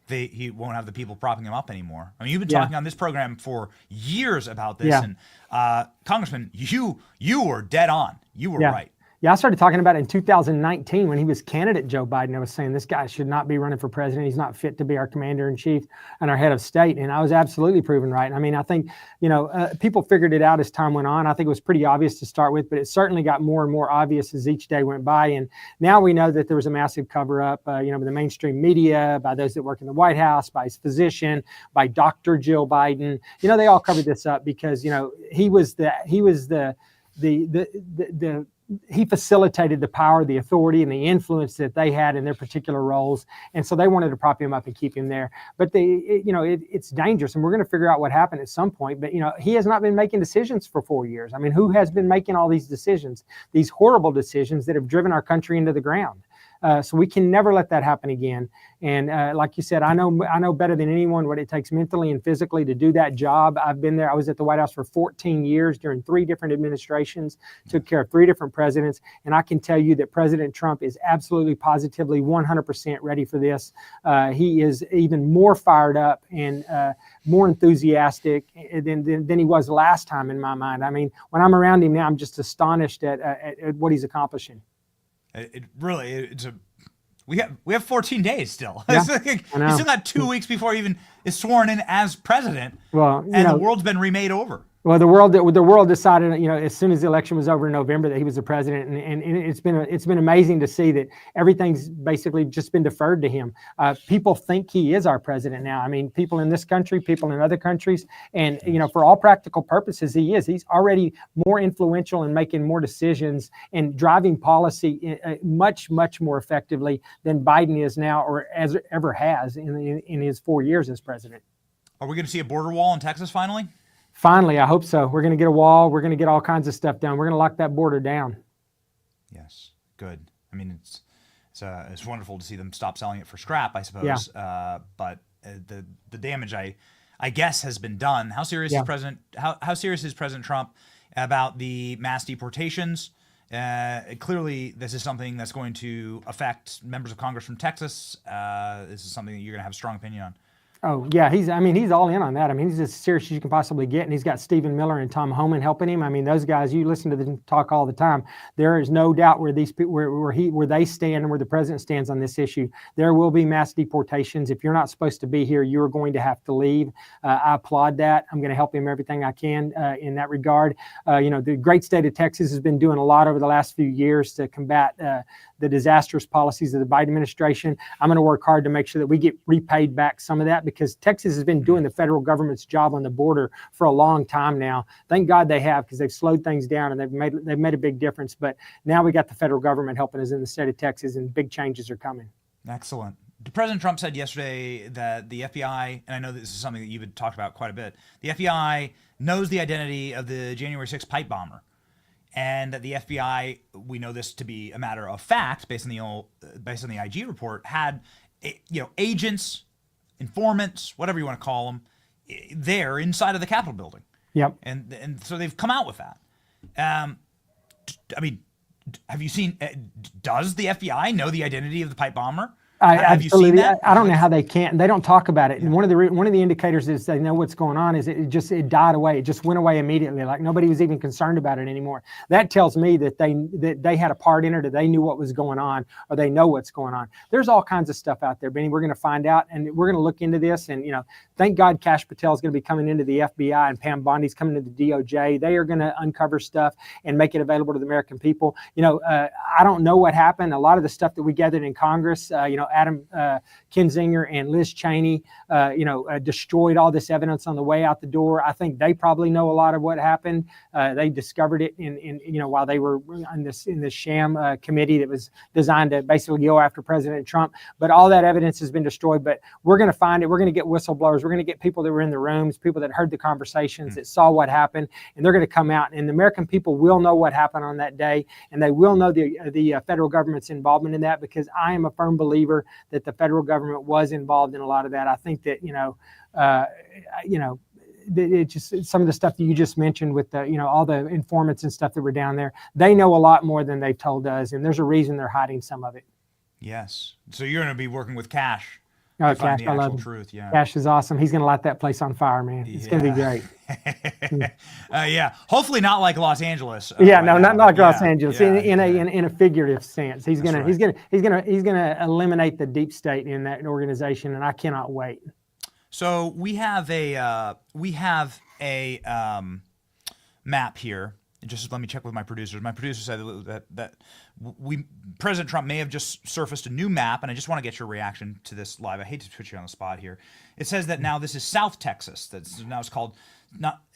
he won't have the people propping him up anymore? I mean, you've been talking on this program for years about this, and Congressman, you were dead on. You were right. Yeah, I started talking about it in 2019 when he was candidate Joe Biden. I was saying this guy should not be running for president. He's not fit to be our commander in chief and our head of state. And I was absolutely proven right. I mean, I think, people figured it out as time went on. I think it was pretty obvious to start with, but it certainly got more and more obvious as each day went by. And now we know that there was a massive cover up, by the mainstream media, by those that work in the White House, by his physician, by Dr. Jill Biden. They all covered this up because, he facilitated the power, the authority, and the influence that they had in their particular roles. And so they wanted to prop him up and keep him there. But it's dangerous, and we're going to figure out what happened at some point. But, he has not been making decisions for 4 years. I mean, who has been making all these decisions, these horrible decisions that have driven our country into the ground? So we can never let that happen again. And like you said, I know better than anyone what it takes mentally and physically to do that job. I've been there. I was at the White House for 14 years during 3 different administrations, took care of 3 different presidents. And I can tell you that President Trump is absolutely, positively, 100% ready for this. He is even more fired up and more enthusiastic than he was last time in my mind. I mean, when I'm around him now, I'm just astonished at what he's accomplishing. We have 14 days still. Yeah, You still got 2 weeks before he even is sworn in as president. Well, the world's been remade over. Well, the world decided, as soon as the election was over in November, that he was the president, and it's been amazing to see that everything's basically just been deferred to him. People think he is our president now. I mean, people in this country, people in other countries, and for all practical purposes, he is. He's already more influential in making more decisions and driving policy much, much more effectively than Biden is now, or ever has in his 4 years as president. Are we going to see a border wall in Texas finally? Finally, I hope so. We're going to get a wall. We're going to get all kinds of stuff done. We're going to lock that border down. Yes, good. I mean, it's wonderful to see them stop selling it for scrap, I suppose. Yeah. But the damage, I guess, has been done. How serious is How serious is President Trump about the mass deportations? Clearly, this is something that's going to affect members of Congress from Texas. This is something that you're going to have a strong opinion on. Oh, yeah, he's all in on that. I mean, he's as serious as you can possibly get, and he's got Stephen Miller and Tom Homan helping him. I mean, those guys, you listen to them talk all the time. There is no doubt where these people, where they stand and where the president stands on this issue. There will be mass deportations. If you're not supposed to be here, you're going to have to leave. I applaud that. I'm going to help him everything I can in that regard. The great state of Texas has been doing a lot over the last few years to combat the disastrous policies of the Biden administration. I'm going to work hard to make sure that we get repaid back some of that, because Texas has been doing the federal government's job on the border for a long time now. Thank God they have, because they've slowed things down and they've made a big difference. But now we got the federal government helping us in the state of Texas, and big changes are coming. Excellent. President Trump said yesterday that the FBI, and I know this is something that you've been talked about quite a bit, the FBI knows the identity of the January 6th pipe bomber. And that the FBI, we know this to be a matter of fact, based on the IG report, had agents, informants, whatever you want to call them, there inside of the Capitol building. Yep. And so they've come out with that. I mean, have you seen? Does the FBI know the identity of the pipe bomber? Have you seen that? I don't know how they can't. They don't talk about it. And one of the indicators is they know what's going on is it died away. It just went away immediately. Like nobody was even concerned about it anymore. That tells me that they had a part in it, or they knew what was going on, or they know what's going on. There's all kinds of stuff out there, Benny. We're going to find out, and we're going to look into this. And thank God Kash Patel is going to be coming into the FBI, and Pam Bondi's coming into the DOJ. They are going to uncover stuff and make it available to the American people. I don't know what happened. A lot of the stuff that we gathered in Congress, Adam Kinzinger and Liz Cheney, destroyed all this evidence on the way out the door. I think they probably know a lot of what happened. They discovered it while they were in this sham committee that was designed to basically go after President Trump. But all that evidence has been destroyed. But we're going to find it. We're going to get whistleblowers. We're going to get people that were in the rooms, people that heard the conversations, that saw what happened, and they're going to come out. And the American people will know what happened on that day, and they will know the federal government's involvement in that, because I am a firm believer that the federal government was involved in a lot of that. I think that it's just some of the stuff that you just mentioned with the all the informants and stuff that were down there. They know a lot more than they've told us, and there's a reason they're hiding some of it. Yes. So you're going to be working with Cash. Oh, Cash, I love him. Truth. Yeah. Cash is awesome. He's going to light that place on fire, man. It's going to be great. Yeah. Hopefully not like Los Angeles. Not like Los Angeles. In a figurative sense. He's going to eliminate the deep state in that organization, and I cannot wait. So we have a map here. Just let me check with my producers. My producer said that President Trump may have just surfaced a new map, and I just want to get your reaction to this live. I hate to put you on the spot here. It says that now this is South Texas.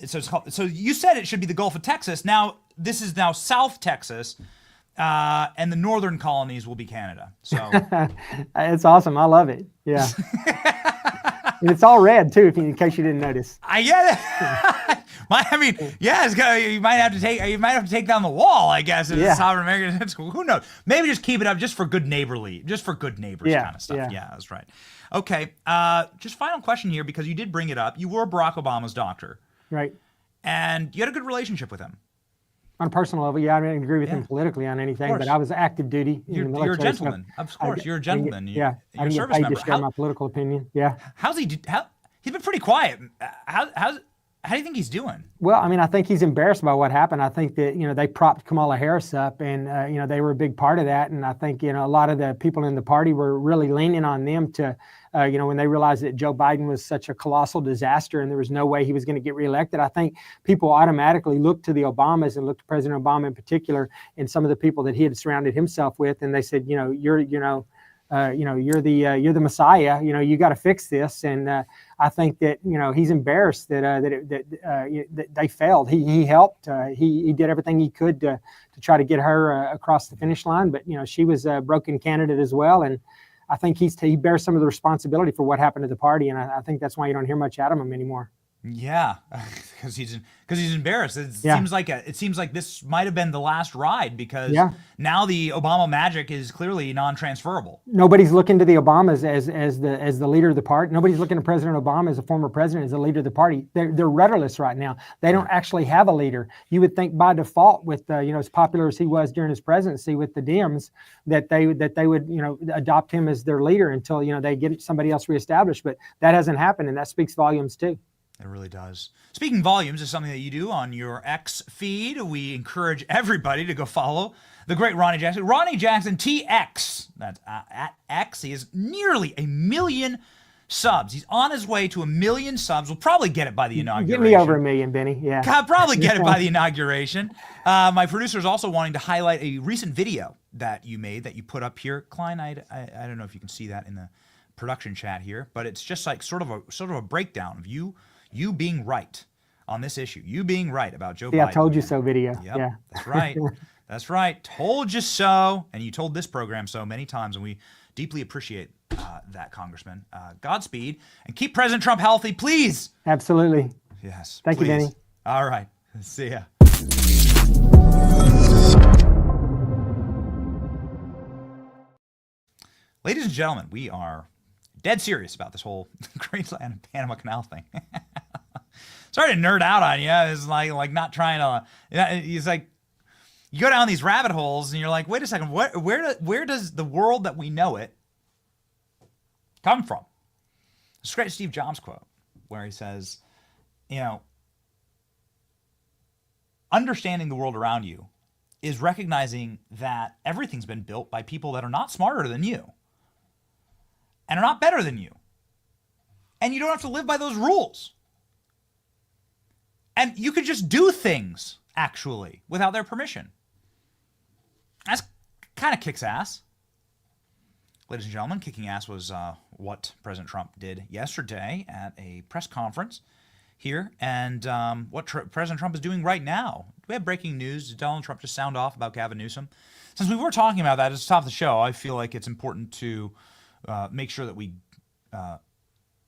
So you said it should be the Gulf of Texas. Now this is now South Texas, and the northern colonies will be Canada. So it's awesome. I love it. Yeah. And it's all red too, in case you didn't notice. I get it. You might have to take down the wall, I guess. As a sovereign American, who knows? Maybe just keep it up, just for good neighbors kind of stuff. Yeah, that's right. Okay. Just final question here, because you did bring it up. You were Barack Obama's doctor, right? And you had a good relationship with him. On a personal level, I didn't agree with him politically on anything, but I was active duty in the military. You're a gentleman, of course. You're a gentleman. I didn't get paid to share my political opinion. Yeah. He's been pretty quiet. How do you think he's doing? Well, I think he's embarrassed by what happened. I think that they propped Kamala Harris up, and they were a big part of that. And I think a lot of the people in the party were really leaning on them to. When they realized that Joe Biden was such a colossal disaster and there was no way he was going to get reelected, I think people automatically looked to the Obamas and looked to President Obama in particular and some of the people that he had surrounded himself with, and they said, you're the Messiah. You got to fix this. And I think that he's embarrassed that they failed. He helped. He did everything he could to try to get her across the finish line, but she was a broken candidate as well, and I think he bears some of the responsibility for what happened to the party, and I think that's why you don't hear much out of him anymore. Yeah, because he's embarrassed. It seems like this might have been the last ride, because now the Obama magic is clearly non-transferable. Nobody's looking to the Obamas as the leader of the party. Nobody's looking to President Obama as a former president as the leader of the party. They're rudderless right now. They don't actually have a leader. You would think by default, with as popular as he was during his presidency with the Dems, that they would adopt him as their leader until they get somebody else reestablished. But that hasn't happened, and that speaks volumes too. It really does. Speaking volumes is something that you do on your X feed. We encourage everybody to go follow the great Ronny Jackson. Ronny Jackson TX. That's at X. He has nearly 1 million subs. He's on his way to 1 million subs. We'll probably get it by the inauguration. Get me over 1 million, Benny. Yeah. I'll probably get it by the inauguration. My producer is also wanting to highlight a recent video that you made that you put up here. Klein, I don't know if you can see that in the production chat here, but it's just like sort of a breakdown of you being right on this issue. You being right about Joe Biden. Yeah, I told you so video. Yep, yeah. That's right. That's right. Told you so. And you told this program so many times, and we deeply appreciate that, Congressman. Godspeed. And keep President Trump healthy, please. Absolutely. Yes. Thank you, Benny. All right. See ya. Ladies and gentlemen, we are dead serious about this whole Greenland and Panama Canal thing. Sorry to nerd out on you. It's like not trying to. It's like you go down these rabbit holes and you're like, wait a second, where does the world that we know it come from? It's a great Steve Jobs quote where he says, understanding the world around you is recognizing that everything's been built by people that are not smarter than you and are not better than you. And you don't have to live by those rules. And you could just do things, actually, without their permission. That's kind of kicks ass. ladies and gentlemen, kicking ass was what President Trump did yesterday at a press conference here, and what President Trump is doing right now. We have breaking news. Did Donald Trump just sound off about Gavin Newsom? Since we were talking about that at the top of the show, I feel like it's important to make sure that we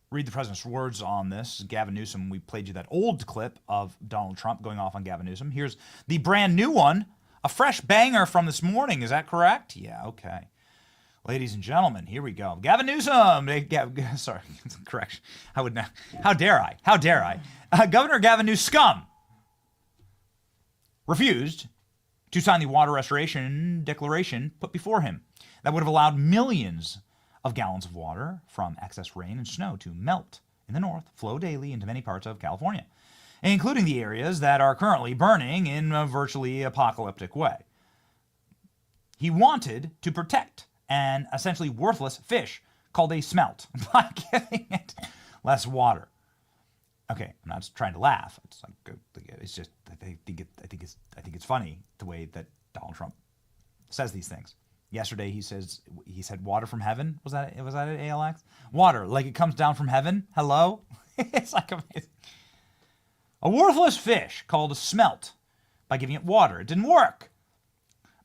read the president's words on this. Gavin Newsom, we played you that old clip of Donald Trump going off on Gavin Newsom. Here's the brand new one, a fresh banger from this morning. Is that correct? Yeah, okay. Ladies and gentlemen, here we go. Gavin Newsom. Sorry, correction. How dare I? How dare I? Governor Gavin Newsom scum refused to sign the water restoration declaration put before him that would have allowed millions of gallons of water from excess rain and snow to melt in the north, flow daily into many parts of California, including the areas that are currently burning in a virtually apocalyptic way. He wanted to protect an essentially worthless fish called a smelt by giving it less water. Okay, I'm not just trying to laugh. It's just I think it's funny the way that Donald Trump says these things. Yesterday he said water from heaven. Was that at ALX? Water, like it comes down from heaven. Hello? It's like amazing. A worthless fish called a smelt by giving it water. It didn't work.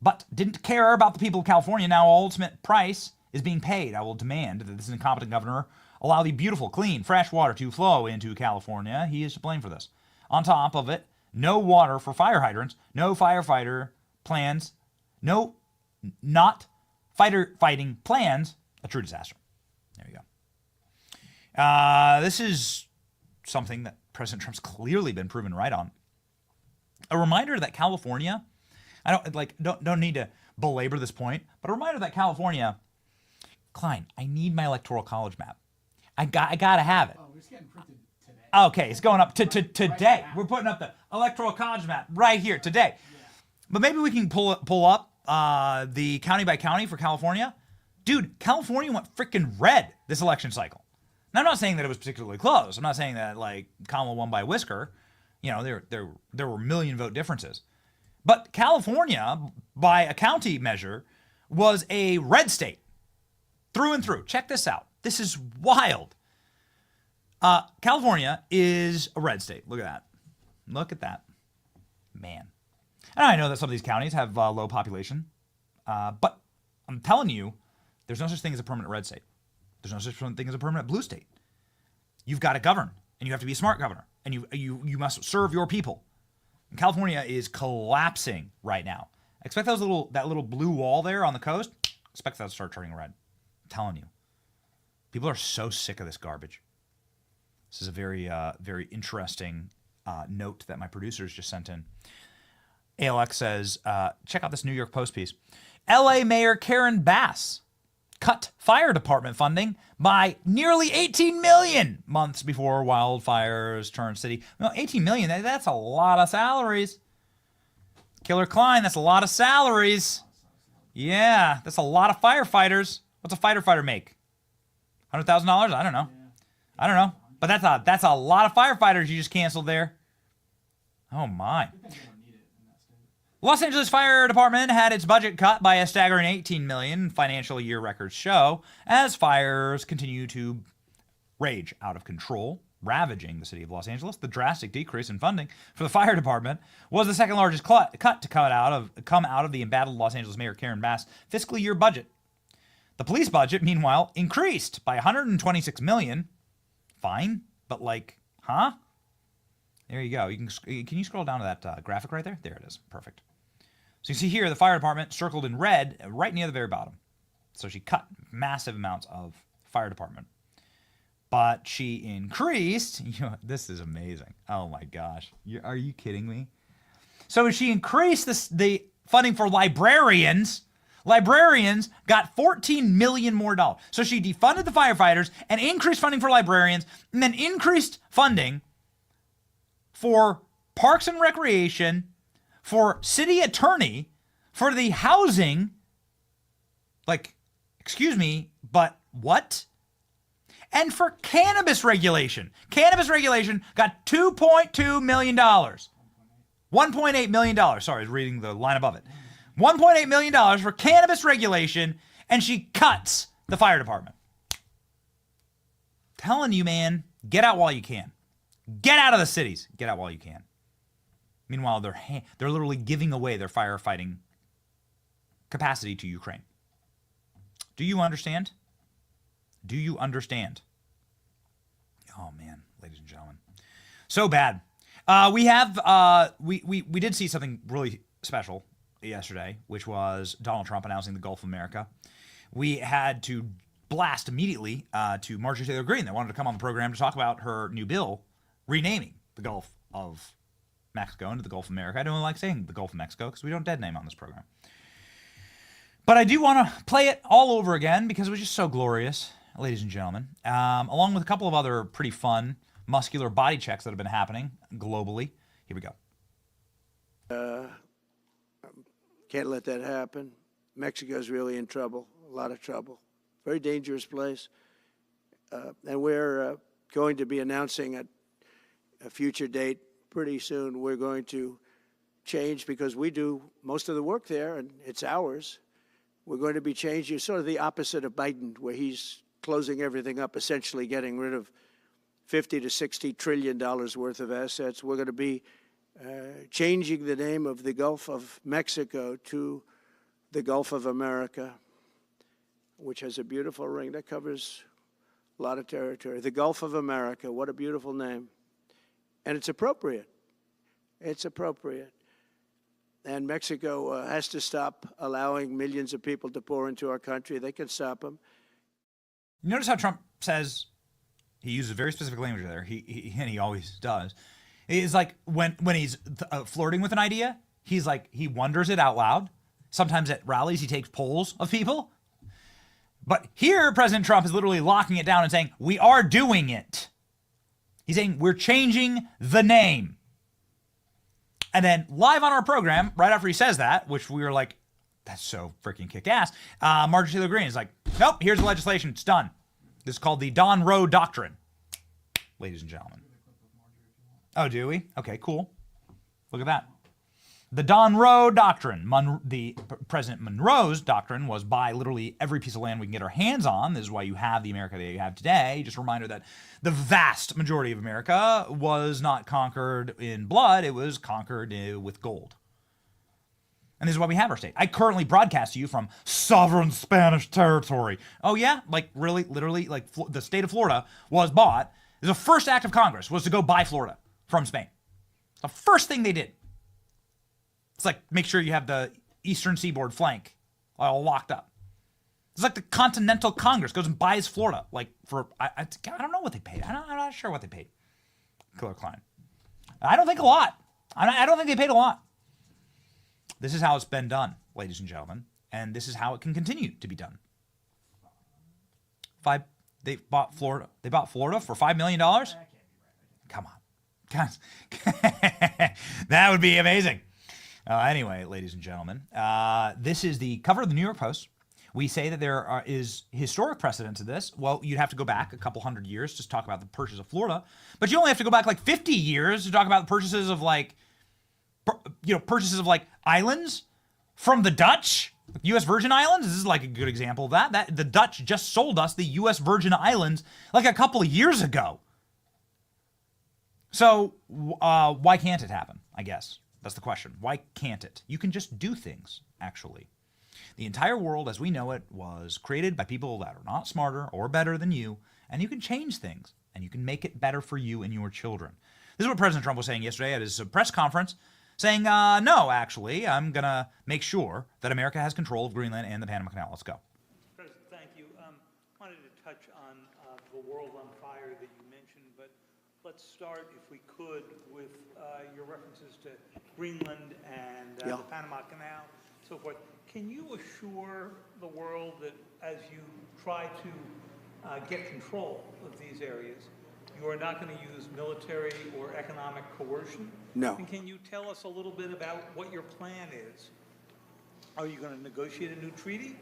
But didn't care about the people of California. Now ultimate price is being paid. I will demand that this incompetent governor allow the beautiful, clean, fresh water to flow into California. He is to blame for this. On top of it, no water for fire hydrants, no firefighter plans, not fighting plans, a true disaster. There you go. This is something that President Trump's clearly been proven right on. A reminder that California, I don't need to belabor this point, but a reminder that California, Klein, I need my electoral college map. I gotta have it. Oh, it's getting printed today. Okay, it's going up to today. We're putting up the electoral college map right here today. Yeah. But maybe we can pull up the county by county for California. Dude, California went freaking red this election cycle. Now, I'm not saying that it was particularly close. I'm not saying that like Kamala won by a whisker. You know, there were million vote differences. But California, by a county measure, was a red state through and through. Check this out. This is wild. California is a red state. Look at that. Look at that. Man. And I know that some of these counties have low population, but I'm telling you, there's no such thing as a permanent red state. There's no such thing as a permanent blue state. You've got to govern, and you have to be a smart governor, and you must serve your people. And California is collapsing right now. Expect that little blue wall there on the coast. Expect that to start turning red. I'm telling you. People are so sick of this garbage. This is a very, very interesting note that my producers just sent in. ALX says, check out this New York Post piece. LA Mayor Karen Bass cut fire department funding by nearly $18 million months before wildfires turned city. No, $18 million, that's a lot of salaries. Killer Klein, that's a lot of salaries. Yeah, that's a lot of firefighters. What's a fighter make? $100,000? I don't know. I don't know. But that's a lot of firefighters you just canceled there. Oh my. Los Angeles Fire Department had its budget cut by a staggering $18 million, financial year records show, as fires continue to rage out of control, ravaging the city of Los Angeles. The drastic decrease in funding for the fire department was the second largest cut to come out of the embattled Los Angeles Mayor Karen Bass fiscal year budget. The police budget, meanwhile, increased by $126 million. Fine, but huh? There you go. Can you scroll down to that graphic right there? There it is. Perfect. So you see here the fire department circled in red right near the very bottom. So she cut massive amounts of fire department. But she increased, this is amazing. Oh my gosh. Are you kidding me? So she increased the funding for librarians. Librarians got $14 million more dollars. So she defunded the firefighters and increased funding for librarians and then increased funding for parks and recreation, for city attorney, for the housing. Excuse me, but what? And for cannabis regulation. Cannabis regulation got $2.2 million. $1.8 million. Sorry, I was reading the line above it. $1.8 million for cannabis regulation, and she cuts the fire department. Telling you, man, get out while you can. Get out of the cities. Get out while you can. Meanwhile, they're literally giving away their firefighting capacity to Ukraine. Do you understand? Do you understand? Oh man, ladies and gentlemen, so bad. We did see something really special yesterday, which was Donald Trump announcing the Gulf of America. We had to blast immediately to Marjorie Taylor Greene. They wanted to come on the program to talk about her new bill renaming the Gulf of Mexico into the Gulf of America. I don't like saying the Gulf of Mexico because we don't dead name on this program. But I do want to play it all over again because it was just so glorious, ladies and gentlemen, along with a couple of other pretty fun muscular body checks that have been happening globally. Here we go. Can't let that happen. Mexico's really in trouble, a lot of trouble. Very dangerous place. And we're going to be announcing at a future date pretty soon. We're going to change because we do most of the work there and it's ours. We're going to be changing sort of the opposite of Biden, where he's closing everything up, essentially getting rid of $50 to $60 trillion worth of assets. We're going to be changing the name of the Gulf of Mexico to the Gulf of America, which has a beautiful ring that covers a lot of territory. The Gulf of America, what a beautiful name. And it's appropriate. It's appropriate. And Mexico has to stop allowing millions of people to pour into our country. They can stop them. Notice how Trump says, he uses very specific language there, and he always does. It's like when he's flirting with an idea, he's like, he wonders it out loud. Sometimes at rallies, he takes polls of people. But here, President Trump is literally locking it down and saying, we are doing it. He's saying, we're changing the name. And then live on our program, right after he says that, which we were like, that's so freaking kick-ass, Marjorie Taylor Greene is like, nope, here's the legislation. It's done. This is called the Don Roe Doctrine, ladies and gentlemen. Oh, do we? Okay, cool. Look at that. The Don Roe Doctrine. The President Monroe's doctrine was buy literally every piece of land we can get our hands on. This is why you have the America that you have today. Just a reminder that the vast majority of America was not conquered in blood. It was conquered with gold. And this is why we have our state. I currently broadcast to you from sovereign Spanish territory. Oh yeah? Like really, literally, like the state of Florida was bought. The first act of Congress was to go buy Florida from Spain. The first thing they did. It's like, make sure you have the eastern seaboard flank all locked up. It's like the Continental Congress goes and buys Florida. Like for, I don't know what they paid. I'm not sure what they paid. Killer Klein. I don't think a lot. I don't think they paid a lot. This is how it's been done, ladies and gentlemen. And this is how it can continue to be done. They bought Florida for $5 million? Come on. Guys. That would be amazing. Anyway, ladies and gentlemen, this is the cover of the New York Post. We say that there is historic precedent to this. Well, you'd have to go back a couple hundred years to talk about the purchase of Florida, but you only have to go back like 50 years to talk about the purchases of islands from the Dutch, U.S. Virgin Islands. This is like a good example of that. That the Dutch just sold us the U.S. Virgin Islands like a couple of years ago. So why can't it happen? I guess. That's the question. Why can't it? You can just do things, actually. The entire world as we know it was created by people that are not smarter or better than you, and you can change things, and you can make it better for you and your children. This is what President Trump was saying yesterday at his press conference, saying, no, actually, I'm going to make sure that America has control of Greenland and the Panama Canal. Let's go. President, thank you. Wanted to touch on the world on fire that you mentioned, but let's start, if we could, with your references to Greenland and the Panama Canal, so forth. Can you assure the world that as you try to get control of these areas, you are not going to use military or economic coercion? No. And can you tell us a little bit about what your plan is? Are you going to negotiate a new treaty?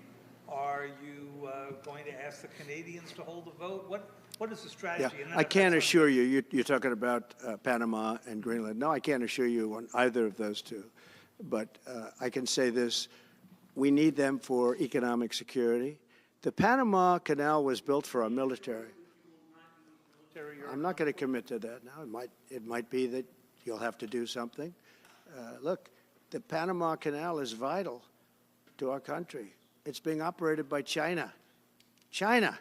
Are you going to ask the Canadians to hold a vote? What is the strategy? Yeah, I can't assure you, you're talking about Panama and Greenland. No, I can't assure you on either of those two. But I can say this, we need them for economic security. The Panama Canal was built for our military. I'm not going to commit to that now. It might be that you'll have to do something. Look, the Panama Canal is vital to our country. It's being operated by China. China.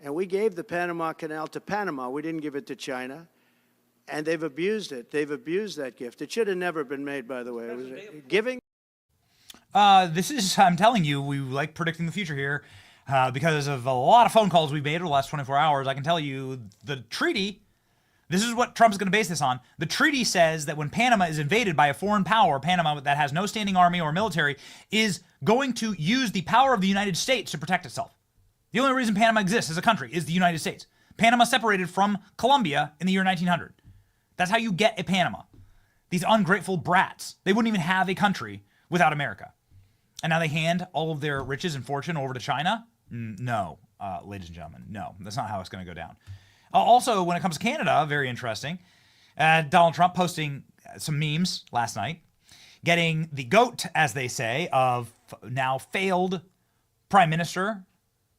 And we gave the Panama Canal to Panama. We didn't give it to China. And they've abused it. They've abused that gift. It should have never been made, by the way. It was giving. This is, I'm telling you, we like predicting the future here. Because of a lot of phone calls we've made over the last 24 hours, I can tell you the treaty, this is what Trump's going to base this on. The treaty says that when Panama is invaded by a foreign power, Panama that has no standing army or military, is going to use the power of the United States to protect itself. The only reason Panama exists as a country is the United States. Panama separated from Colombia in the year 1900. That's how you get a Panama. These ungrateful brats, they wouldn't even have a country without America. And now they hand all of their riches and fortune over to China? No, ladies and gentlemen, no. That's not how it's going to go down. Also, when it comes to Canada, very interesting. Donald Trump posting some memes last night, getting the goat, as they say, of now failed Prime Minister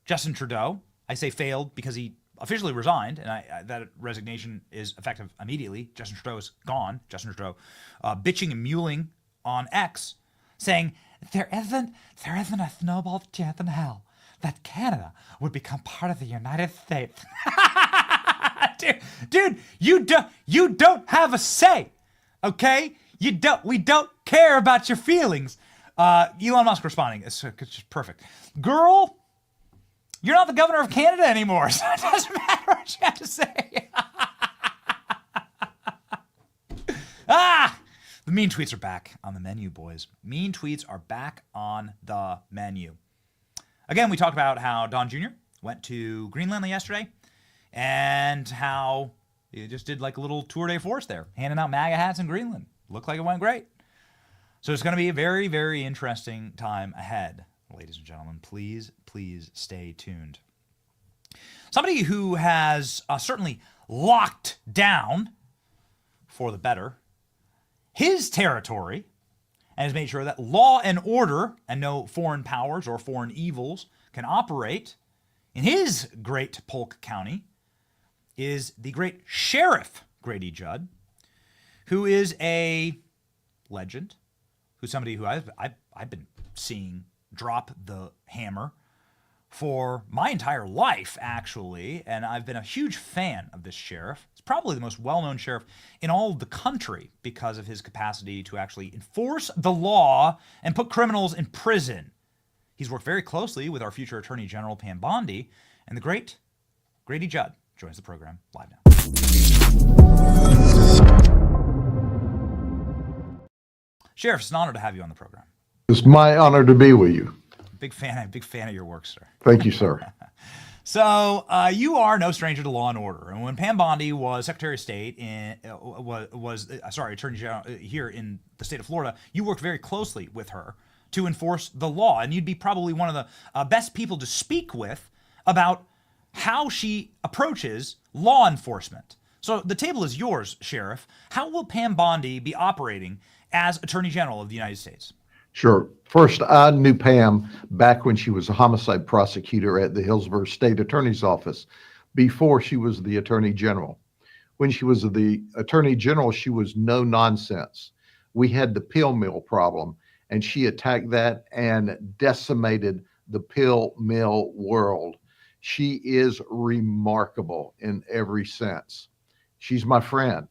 Justin Trudeau. I say failed because he officially resigned, and that resignation is effective immediately. Justin Trudeau is gone. Justin Trudeau bitching and mewling on X, saying, there isn't a snowball's chance in hell that Canada would become part of the United States. dude, you don't have a say, okay? We don't care about your feelings. Elon Musk responding, it's just perfect. Girl, you're not the governor of Canada anymore, so it doesn't matter what you have to say. The mean tweets are back on the menu, boys. Mean tweets are back on the menu. Again, we talked about how Don Jr. went to Greenland yesterday and how he just did like a little tour de force there, handing out MAGA hats in Greenland. Looked like it went great. So it's going to be a very, very interesting time ahead. Ladies and gentlemen, please stay tuned. Somebody who has certainly locked down, for the better, his territory and has made sure that law and order and no foreign powers or foreign evils can operate in his great Polk County is the great Sheriff Grady Judd, who is a legend, who's somebody who I've been seeing drop the hammer for my entire life, actually, and I've been a huge fan of this sheriff. He's probably the most well-known sheriff in all of the country because of his capacity to actually enforce the law and put criminals in prison. He's worked very closely with our future Attorney General Pam Bondi, and the great Grady Judd joins the program live now. Sheriff, it's an honor to have you on the program. It's my honor to be with you. Big fan of your work, sir. Thank you, sir. So you are no stranger to law and order. And when Pam Bondi was Secretary of State Attorney General here in the state of Florida, you worked very closely with her to enforce the law. And you'd be probably one of the best people to speak with about how she approaches law enforcement. So the table is yours, Sheriff. How will Pam Bondi be operating as Attorney General of the United States? Sure. First, I knew Pam back when she was a homicide prosecutor at the Hillsborough State Attorney's Office before she was the Attorney General. When she was the Attorney General, she was no nonsense. We had the pill mill problem, and she attacked that and decimated the pill mill world. She is remarkable in every sense. She's my friend.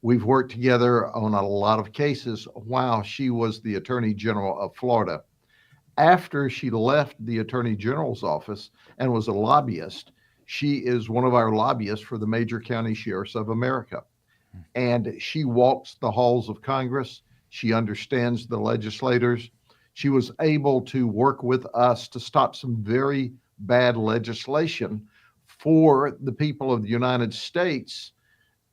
We've worked together on a lot of cases while she was the Attorney General of Florida. After she left the Attorney General's office and was a lobbyist, she is one of our lobbyists for the major county sheriffs of America. And she walks the halls of Congress. She understands the legislators. She was able to work with us to stop some very bad legislation for the people of the United States.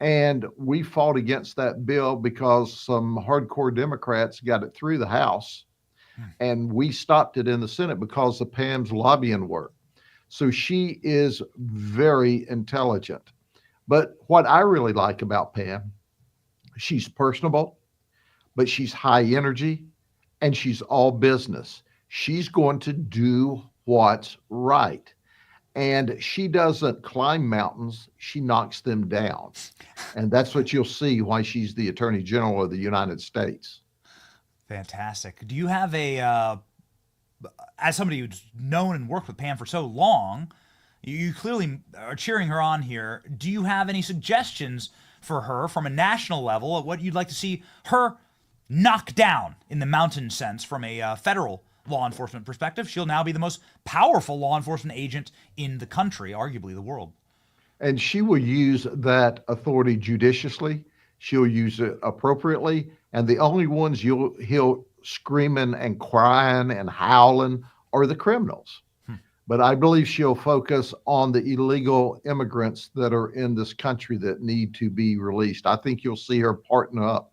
And we fought against that bill because some hardcore Democrats got it through the House, and we stopped it in the Senate because of Pam's lobbying work. So she is very intelligent. But what I really like about Pam, she's personable, but she's high energy, and she's all business. She's going to do what's right. And she doesn't climb mountains, she knocks them down. And that's what you'll see why she's the Attorney General of the United States. Fantastic. Do you have as somebody who's known and worked with Pam for so long, you clearly are cheering her on here. Do you have any suggestions for her from a national level of what you'd like to see her knock down in the mountain sense from a federal law enforcement perspective? She'll now be the most powerful law enforcement agent in the country, arguably the world. And she will use that authority judiciously. She'll use it appropriately. And the only ones he'll screaming and crying and howling are the criminals. But I believe she'll focus on the illegal immigrants that are in this country that need to be released. I think you'll see her partner up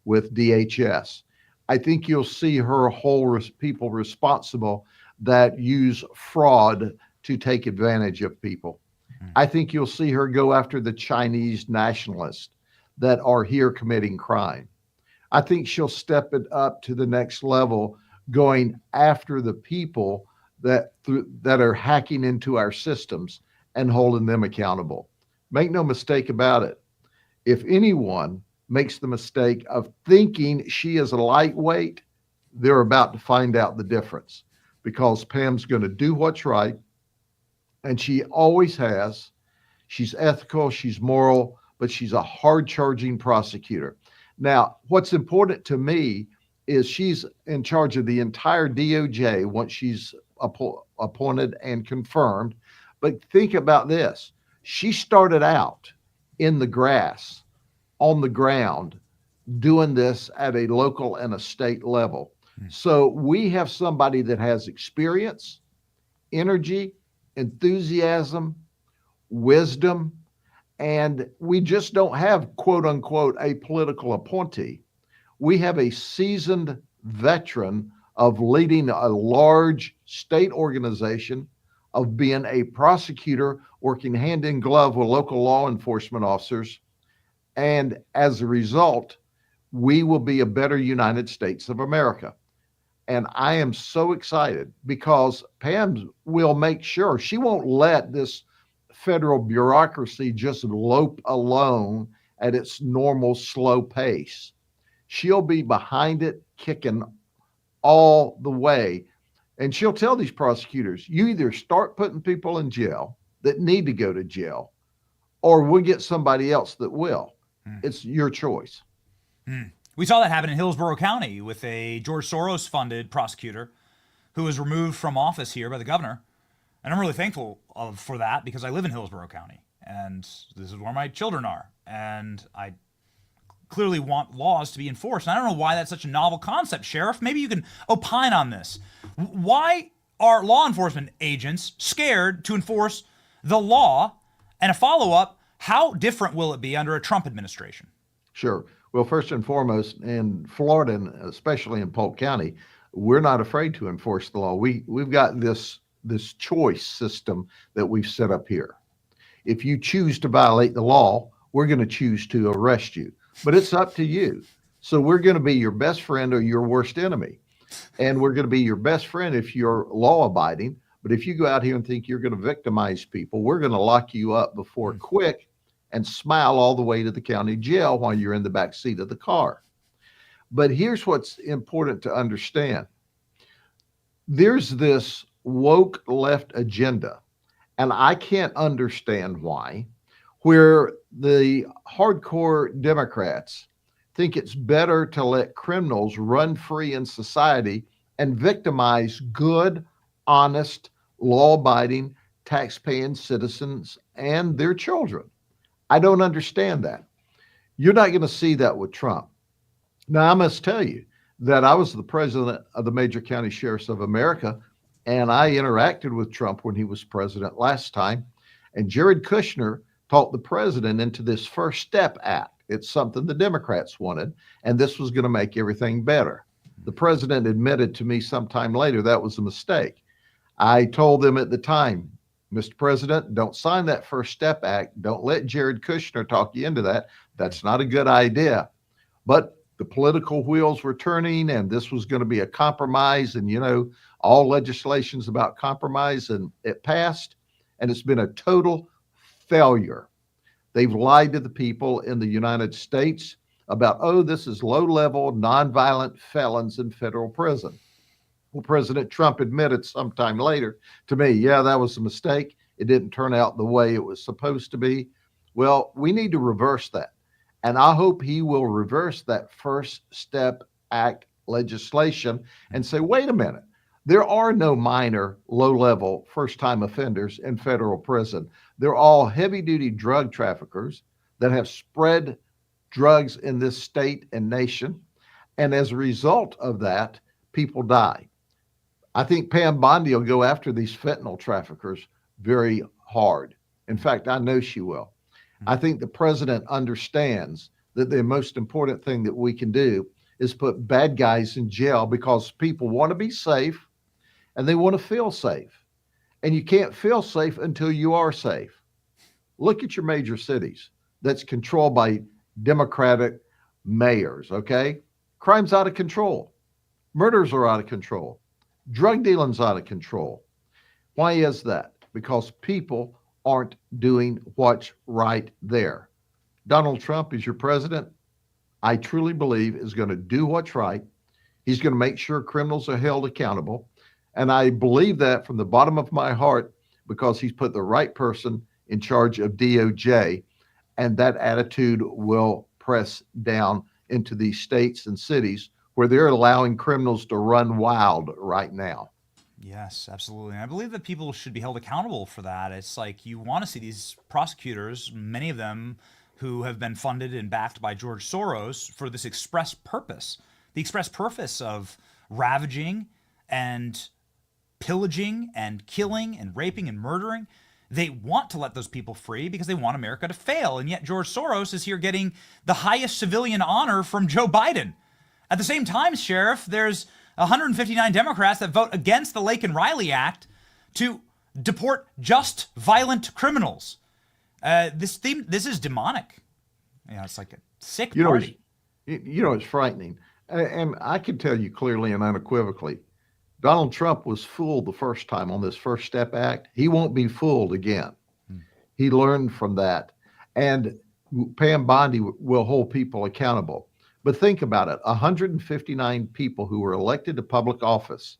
with DHS. I think you'll see her hold people responsible that use fraud to take advantage of people. I think you'll see her go after the Chinese nationalists that are here committing crime. I think she'll step it up to the next level, going after the people that are hacking into our systems and holding them accountable. Make no mistake about it. If anyone makes the mistake of thinking she is a lightweight, they're about to find out the difference, because Pam's going to do what's right, and she always has. She's ethical, she's moral, but she's a hard-charging prosecutor. Now, what's important to me is she's in charge of the entire DOJ once she's appointed and confirmed. But think about this. She started out in the grass, on the ground, doing this at a local and a state level. So we have somebody that has experience, energy, enthusiasm, wisdom, and we just don't have, quote unquote, a political appointee. We have a seasoned veteran of leading a large state organization, of being a prosecutor, working hand in glove with local law enforcement officers. And as a result, we will be a better United States of America. And I am so excited because Pam will make sure she won't let this federal bureaucracy just lope along at its normal slow pace. She'll be behind it, kicking all the way. And she'll tell these prosecutors, you either start putting people in jail that need to go to jail, or we'll get somebody else that will. It's your choice. We saw that happen in Hillsborough County with a George Soros-funded prosecutor who was removed from office here by the governor. And I'm really thankful for that, because I live in Hillsborough County, and this is where my children are. And I clearly want laws to be enforced. And I don't know why that's such a novel concept, Sheriff. Maybe you can opine on this. Why are law enforcement agents scared to enforce the law? And a follow-up, how different will it be under a Trump administration? Sure. Well, first and foremost, in Florida, and especially in Polk County, we're not afraid to enforce the law. We've got this choice system that we've set up here. If you choose to violate the law, we're going to choose to arrest you. But it's up to you. So we're going to be your best friend or your worst enemy. And we're going to be your best friend if you're law abiding. But if you go out here and think you're going to victimize people, we're going to lock you up before quick and smile all the way to the county jail while you're in the back seat of the car. But here's what's important to understand. There's this woke left agenda, and I can't understand why, where the hardcore Democrats think it's better to let criminals run free in society and victimize good, honest, law-abiding, tax-paying citizens and their children. I don't understand that. You're not going to see that with Trump. Now, I must tell you that I was the president of the Major County Sheriffs of America, and I interacted with Trump when he was president last time. And Jared Kushner talked the president into this First Step Act. It's something the Democrats wanted, and this was going to make everything better. The president admitted to me sometime later that was a mistake. I told them at the time, Mr. President, don't sign that First Step Act. Don't let Jared Kushner talk you into that. That's not a good idea. But the political wheels were turning and this was going to be a compromise. And, you know, all legislation's about compromise, and it passed, and it's been a total failure. They've lied to the people in the United States about, oh, this is low-level, nonviolent felons in federal prison. Well, President Trump admitted sometime later to me, yeah, that was a mistake. It didn't turn out the way it was supposed to be. Well, we need to reverse that. And I hope he will reverse that First Step Act legislation and say, wait a minute, there are no minor, low-level, first-time offenders in federal prison. They're all heavy-duty drug traffickers that have spread drugs in this state and nation. And as a result of that, people die. I think Pam Bondi will go after these fentanyl traffickers very hard. In fact, I know she will. I think the president understands that the most important thing that we can do is put bad guys in jail, because people want to be safe and they want to feel safe. And you can't feel safe until you are safe. Look at your major cities that's controlled by Democratic mayors, okay? Crime's out of control. Murders are out of control. Drug dealing's out of control. Why is that? Because people aren't doing what's right there. Donald Trump is your president. I truly believe is going to do what's right. He's going to make sure criminals are held accountable. And I believe that from the bottom of my heart, because he's put the right person in charge of DOJ, and that attitude will press down into these states and cities where they're allowing criminals to run wild right now. Yes, absolutely. And I believe that people should be held accountable for that. It's like you want to see these prosecutors, many of them who have been funded and backed by George Soros, for this express purpose, the express purpose of ravaging and pillaging and killing and raping and murdering. They want to let those people free because they want America to fail. And yet George Soros is here getting the highest civilian honor from Joe Biden. At the same time, Sheriff, there's 159 Democrats that vote against the Lake and Riley Act to deport just violent criminals. This is demonic. Yeah, it's like a sick party. It's frightening. And I can tell you clearly and unequivocally, Donald Trump was fooled the first time on this First Step Act. He won't be fooled again. He learned from that. And Pam Bondi will hold people accountable. But think about it. 159 people who were elected to public office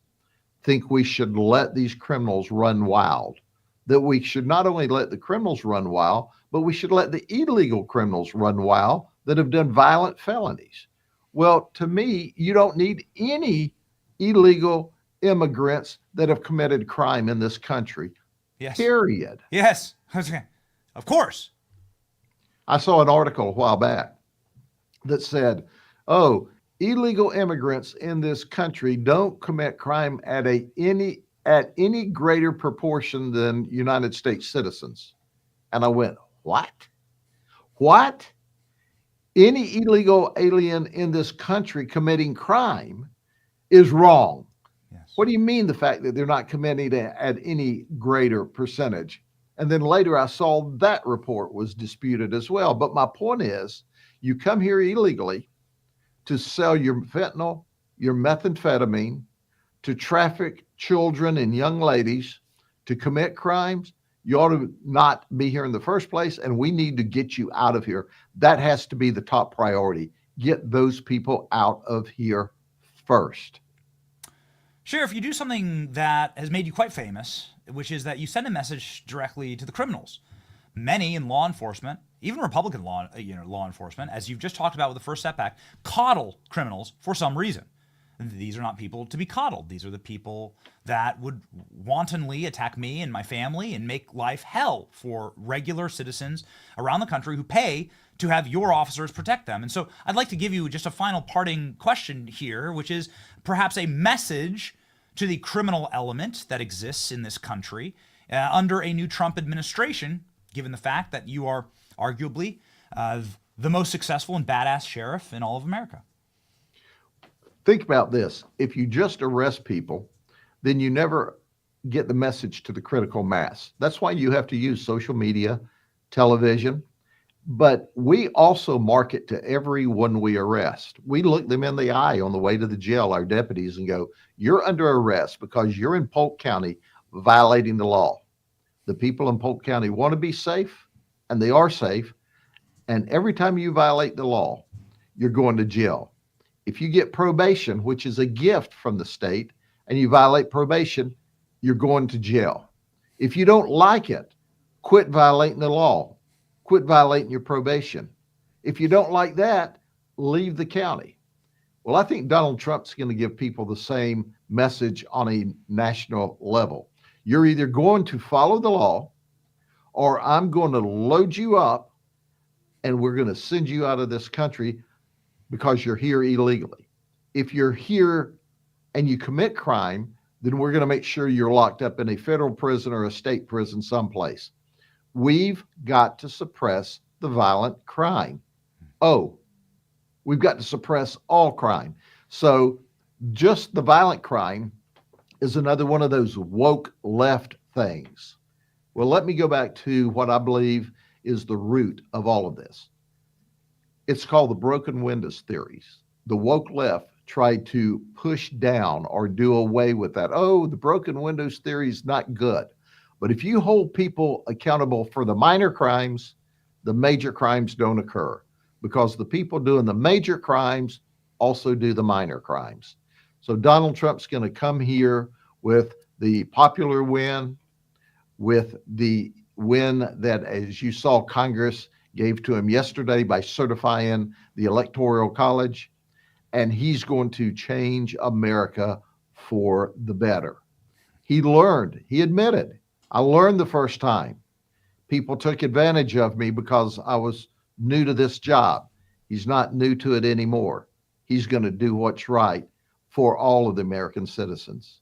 think we should let these criminals run wild. That we should not only let the criminals run wild, but we should let the illegal criminals run wild that have done violent felonies. Well, to me, you don't need any illegal immigrants that have committed crime in this country. Yes. Period. Yes. Of course. I saw an article a while back that said, oh, illegal immigrants in this country don't commit crime at any greater proportion than United States citizens. And I went, what? What? Any illegal alien in this country committing crime is wrong. Yes. What do you mean the fact that they're not committing it at any greater percentage? And then later I saw that report was disputed as well. But my point is, you come here illegally to sell your fentanyl, your methamphetamine, to traffic children and young ladies, to commit crimes. You ought to not be here in the first place, and we need to get you out of here. That has to be the top priority. Get those people out of here first. Sheriff, you do something that has made you quite famous, which is that you send a message directly to the criminals. Many in law enforcement, even Republican law enforcement, as you've just talked about with the First Step Act, coddle criminals for some reason. These are not people to be coddled. These are the people that would wantonly attack me and my family and make life hell for regular citizens around the country who pay to have your officers protect them. And so I'd like to give you just a final parting question here, which is perhaps a message to the criminal element that exists in this country under a new Trump administration, given the fact that you are arguably the most successful and badass sheriff in all of America. Think about this. If you just arrest people, then you never get the message to the critical mass. That's why you have to use social media, television, But we also market to everyone we arrest. We look them in the eye on the way to the jail, our deputies, and go, you're under arrest because you're in Polk County violating the law. The people in Polk County want to be safe, and they are safe. And every time you violate the law, you're going to jail. If you get probation, which is a gift from the state, and you violate probation, you're going to jail. If you don't like it, quit violating the law. Quit violating your probation. If you don't like that, leave the county. Well, I think Donald Trump's going to give people the same message on a national level. You're either going to follow the law, or I'm going to load you up and we're going to send you out of this country because you're here illegally. If you're here and you commit crime, then we're going to make sure you're locked up in a federal prison or a state prison someplace. We've got to suppress the violent crime. Oh, we've got to suppress all crime. So just the violent crime is another one of those woke left things. Well, let me go back to what I believe is the root of all of this. It's called the broken windows theories. The woke left tried to push down or do away with that. Oh, the broken windows theory is not good. But if you hold people accountable for the minor crimes, the major crimes don't occur, because the people doing the major crimes also do the minor crimes. So Donald Trump's going to come here with the popular win, with the win that, as you saw, Congress gave to him yesterday by certifying the Electoral College, and he's going to change America for the better. He learned, he admitted, I learned the first time. People took advantage of me because I was new to this job. He's not new to it anymore. He's going to do what's right for all of the American citizens.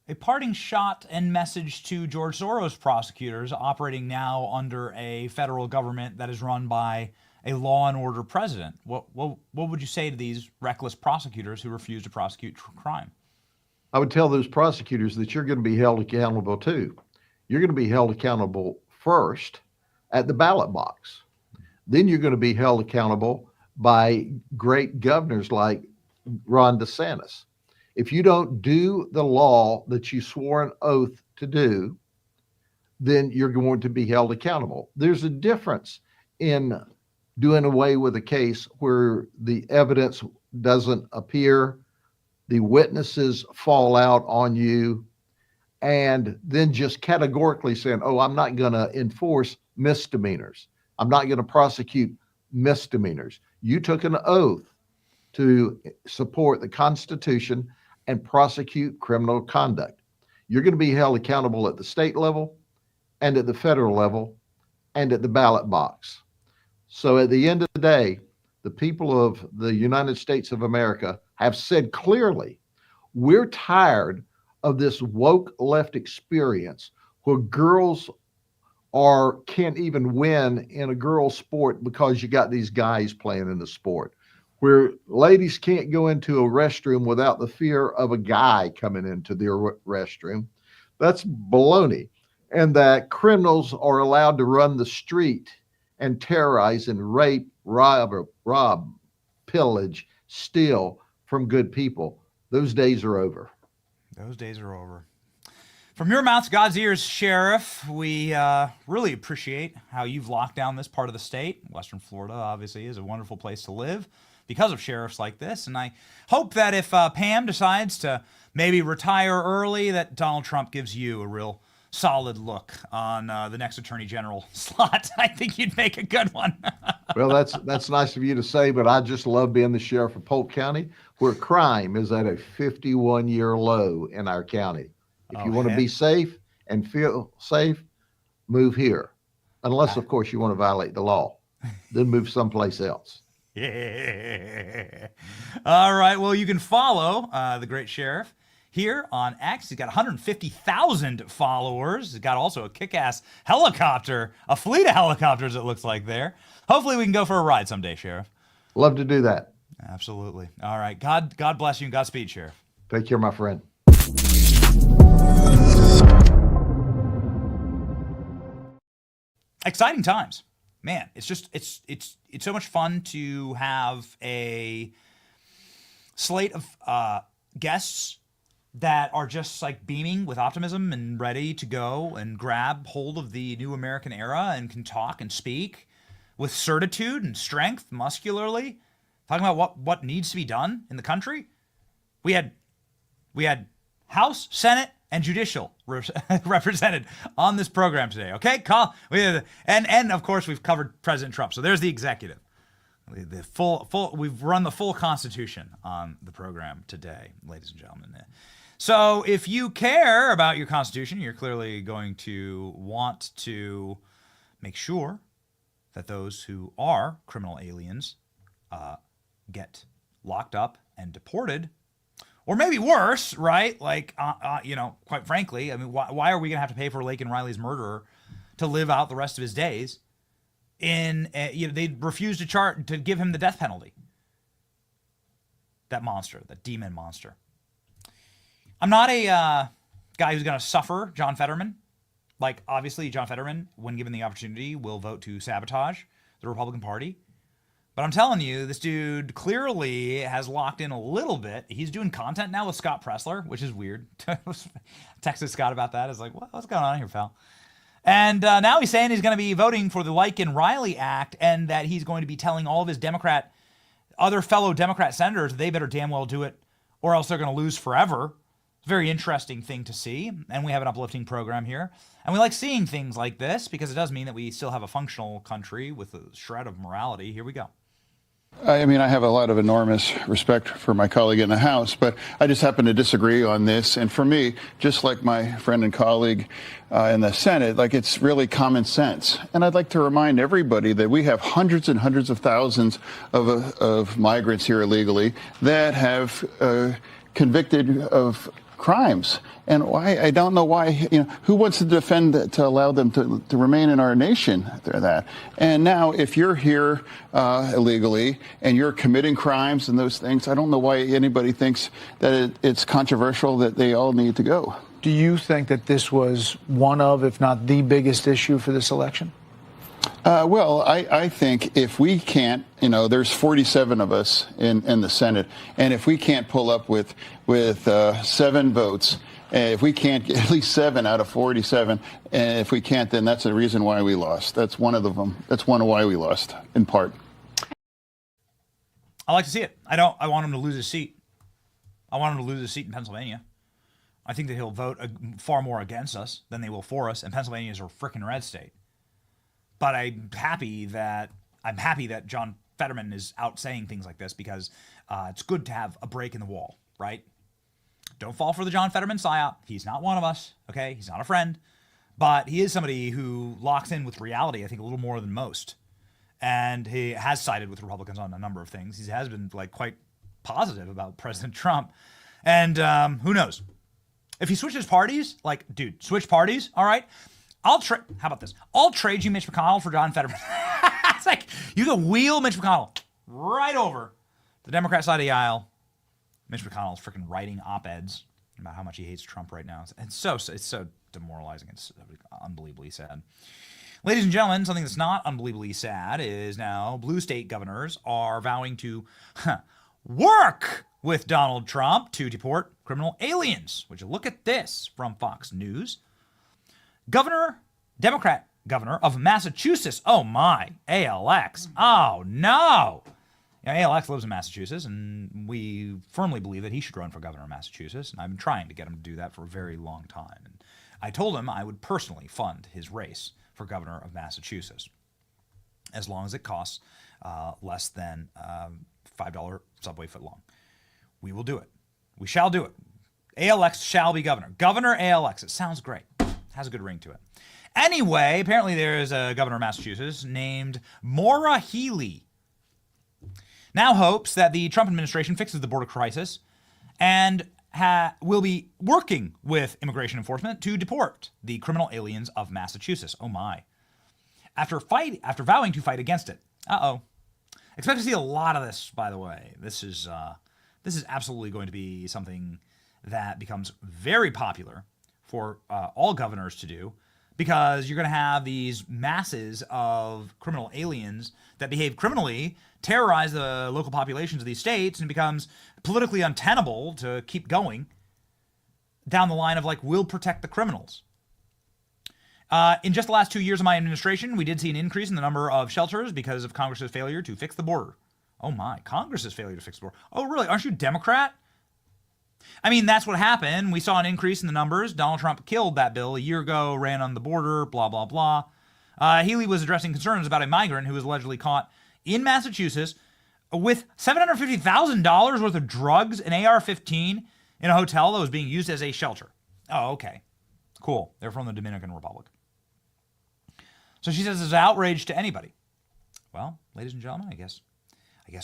A parting shot and message to George Soros prosecutors operating now under a federal government that is run by a law and order president. What would you say to these reckless prosecutors who refuse to prosecute crime? I would tell those prosecutors that you're going to be held accountable too. You're going to be held accountable first at the ballot box. Then you're going to be held accountable by great governors like Ron DeSantis. If you don't do the law that you swore an oath to do, then you're going to be held accountable. There's a difference in doing away with a case where the evidence doesn't appear, the witnesses fall out on you, and then just categorically saying, oh, I'm not going to enforce misdemeanors. I'm not going to prosecute misdemeanors. You took an oath to support the Constitution and prosecute criminal conduct. You're going to be held accountable at the state level and at the federal level and at the ballot box. So at the end of the day, the people of the United States of America have said clearly, we're tired of this woke left experience where girls can't even win in a girls' sport because you got these guys playing in the sport, where ladies can't go into a restroom without the fear of a guy coming into their restroom. That's baloney. And that criminals are allowed to run the street and terrorize and rape, rob, pillage, steal from good people. Those days are over. Those days are over. From your mouth to God's ears, Sheriff, we really appreciate how you've locked down this part of the state. Western Florida, obviously, is a wonderful place to live because of sheriffs like this. And I hope that if Pam decides to maybe retire early, that Donald Trump gives you a real solid look on the next Attorney General slot. I think you'd make a good one. Well, that's nice of you to say, but I just love being the sheriff of Polk County, where crime is at a 51-year low in our county. If you want to be safe and feel safe, move here. Unless, of course, you want to violate the law. Then move someplace else. Yeah. All right. Well, you can follow the great sheriff here on X. He's got 150,000 followers. He's got also a kick-ass helicopter, a fleet of helicopters, it looks like there. Hopefully we can go for a ride someday, Sheriff. Love to do that. Absolutely. All right. God bless you and Godspeed, Sheriff. Take care, my friend. Exciting times man, it's just it's so much fun to have a slate of guests that are just like beaming with optimism and ready to go and grab hold of the new American era and can talk and speak with certitude and strength, muscularly, talking about what needs to be done in the country. We had House, Senate, and Judicial represented on this program today. Okay, and of course we've covered President Trump. So there's the executive. The full we've run the full Constitution on the program today, ladies and gentlemen. So if you care about your Constitution, you're clearly going to want to make sure that those who are criminal aliens get locked up and deported, or maybe worse, right? Like, quite frankly, I mean, why are we going to have to pay for Laken Riley's murderer to live out the rest of his days? They refused to give him the death penalty. That monster, that demon monster. I'm not a guy who's going to suffer John Fetterman. Like, obviously, John Fetterman, when given the opportunity, will vote to sabotage the Republican Party. But I'm telling you, this dude clearly has locked in a little bit. He's doing content now with Scott Pressler, which is weird. Texted Scott about that. It's like, what's going on here, pal? And now he's saying he's going to be voting for the Laken Riley Act, and that he's going to be telling all of his other fellow Democrat senators they better damn well do it, or else they're going to lose forever. It's a very interesting thing to see, and we have an uplifting program here. And we like seeing things like this because it does mean that we still have a functional country with a shred of morality. Here we go. I mean, I have a lot of enormous respect for my colleague in the House, but I just happen to disagree on this. And for me, just like my friend and colleague in the Senate, like, it's really common sense. And I'd like to remind everybody that we have hundreds and hundreds of thousands of migrants here illegally that have convicted of crimes. And why, I don't know why, who wants to defend that, to allow them to remain in our nation? That. And now if you're here illegally and you're committing crimes and those things, I don't know why anybody thinks that it's controversial that they all need to go. Do you think that this was one of, if not the biggest issue for this election? Well, I think if we can't, there's 47 of us in the Senate, and if we can't pull up with 7 votes, if we can't get at least 7 out of 47, and if we can't, then that's the reason why we lost. That's one of them. That's one of why we lost, in part. I like to see it. I want him to lose his seat. I want him to lose his seat in Pennsylvania. I think that he'll vote far more against us than they will for us, and Pennsylvania is a freaking red state. But I'm happy that John Fetterman is out saying things like this because it's good to have a break in the wall, right? Don't fall for the John Fetterman psyop. He's not one of us, okay? He's not a friend. But he is somebody who locks in with reality, I think, a little more than most. And he has sided with Republicans on a number of things. He has been quite positive about President Trump. And who knows? If he switches parties, dude, switch parties, all right? How about this? I'll trade you Mitch McConnell for John Fetterman. It's like you can wheel Mitch McConnell right over the Democrat side of the aisle. Mitch McConnell's freaking writing op-eds about how much he hates Trump right now. It's so demoralizing. It's unbelievably sad. Ladies and gentlemen, something that's not unbelievably sad is now blue state governors are vowing to work with Donald Trump to deport criminal aliens. Would you look at this from Fox News? Democrat governor of Massachusetts. Oh my, ALX. Oh no. ALX lives in Massachusetts, and we firmly believe that he should run for governor of Massachusetts. And I've been trying to get him to do that for a very long time. And I told him I would personally fund his race for governor of Massachusetts, as long as it costs less than $5 subway foot long. We will do it. We shall do it. ALX shall be governor. Governor ALX. It sounds great. Has a good ring to it. Anyway, apparently there is a governor of Massachusetts named Maura Healey. Now hopes that the Trump administration fixes the border crisis and will be working with immigration enforcement to deport the criminal aliens of Massachusetts. Oh my. After vowing to fight against it. Uh-oh. Expect to see a lot of this, by the way. This is absolutely going to be something that becomes very popular for all governors to do, because you're going to have these masses of criminal aliens that behave criminally, terrorize the local populations of these states, and it becomes politically untenable to keep going down the line of like, we'll protect the criminals. In just the last 2 years of my administration, we did see an increase in the number of shelters because of Congress's failure to fix the border. Oh my, Congress's failure to fix the border. Oh really, aren't you Democrat? I mean, that's what happened. We saw an increase in the numbers. Donald Trump killed that bill a year ago, ran on the border, blah, blah, blah. Healy was addressing concerns about a migrant who was allegedly caught in Massachusetts with $750,000 worth of drugs, an AR-15, in a hotel that was being used as a shelter. Oh, okay. Cool. They're from the Dominican Republic. So she says it's outrage to anybody. Well, ladies and gentlemen, I guess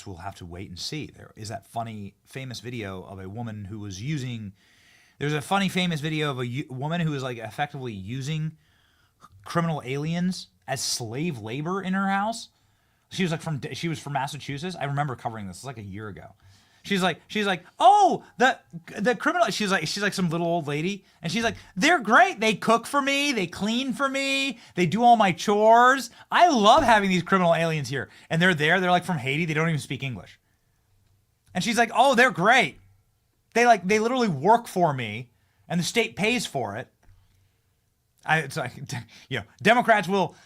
we'll have to wait and see. There is that funny, famous video of a woman who was using... There's a funny, famous video of a woman who was like effectively using criminal aliens as slave labor in her house. She was from Massachusetts. I remember covering this. It's like a year ago. She's like, oh, the criminal. She's like some little old lady, and she's like, they're great. They cook for me. They clean for me. They do all my chores. I love having these criminal aliens here, and they're there. They're like from Haiti. They don't even speak English. And she's like, oh, they're great. They literally work for me, and the state pays for it. It's like, Democrats will.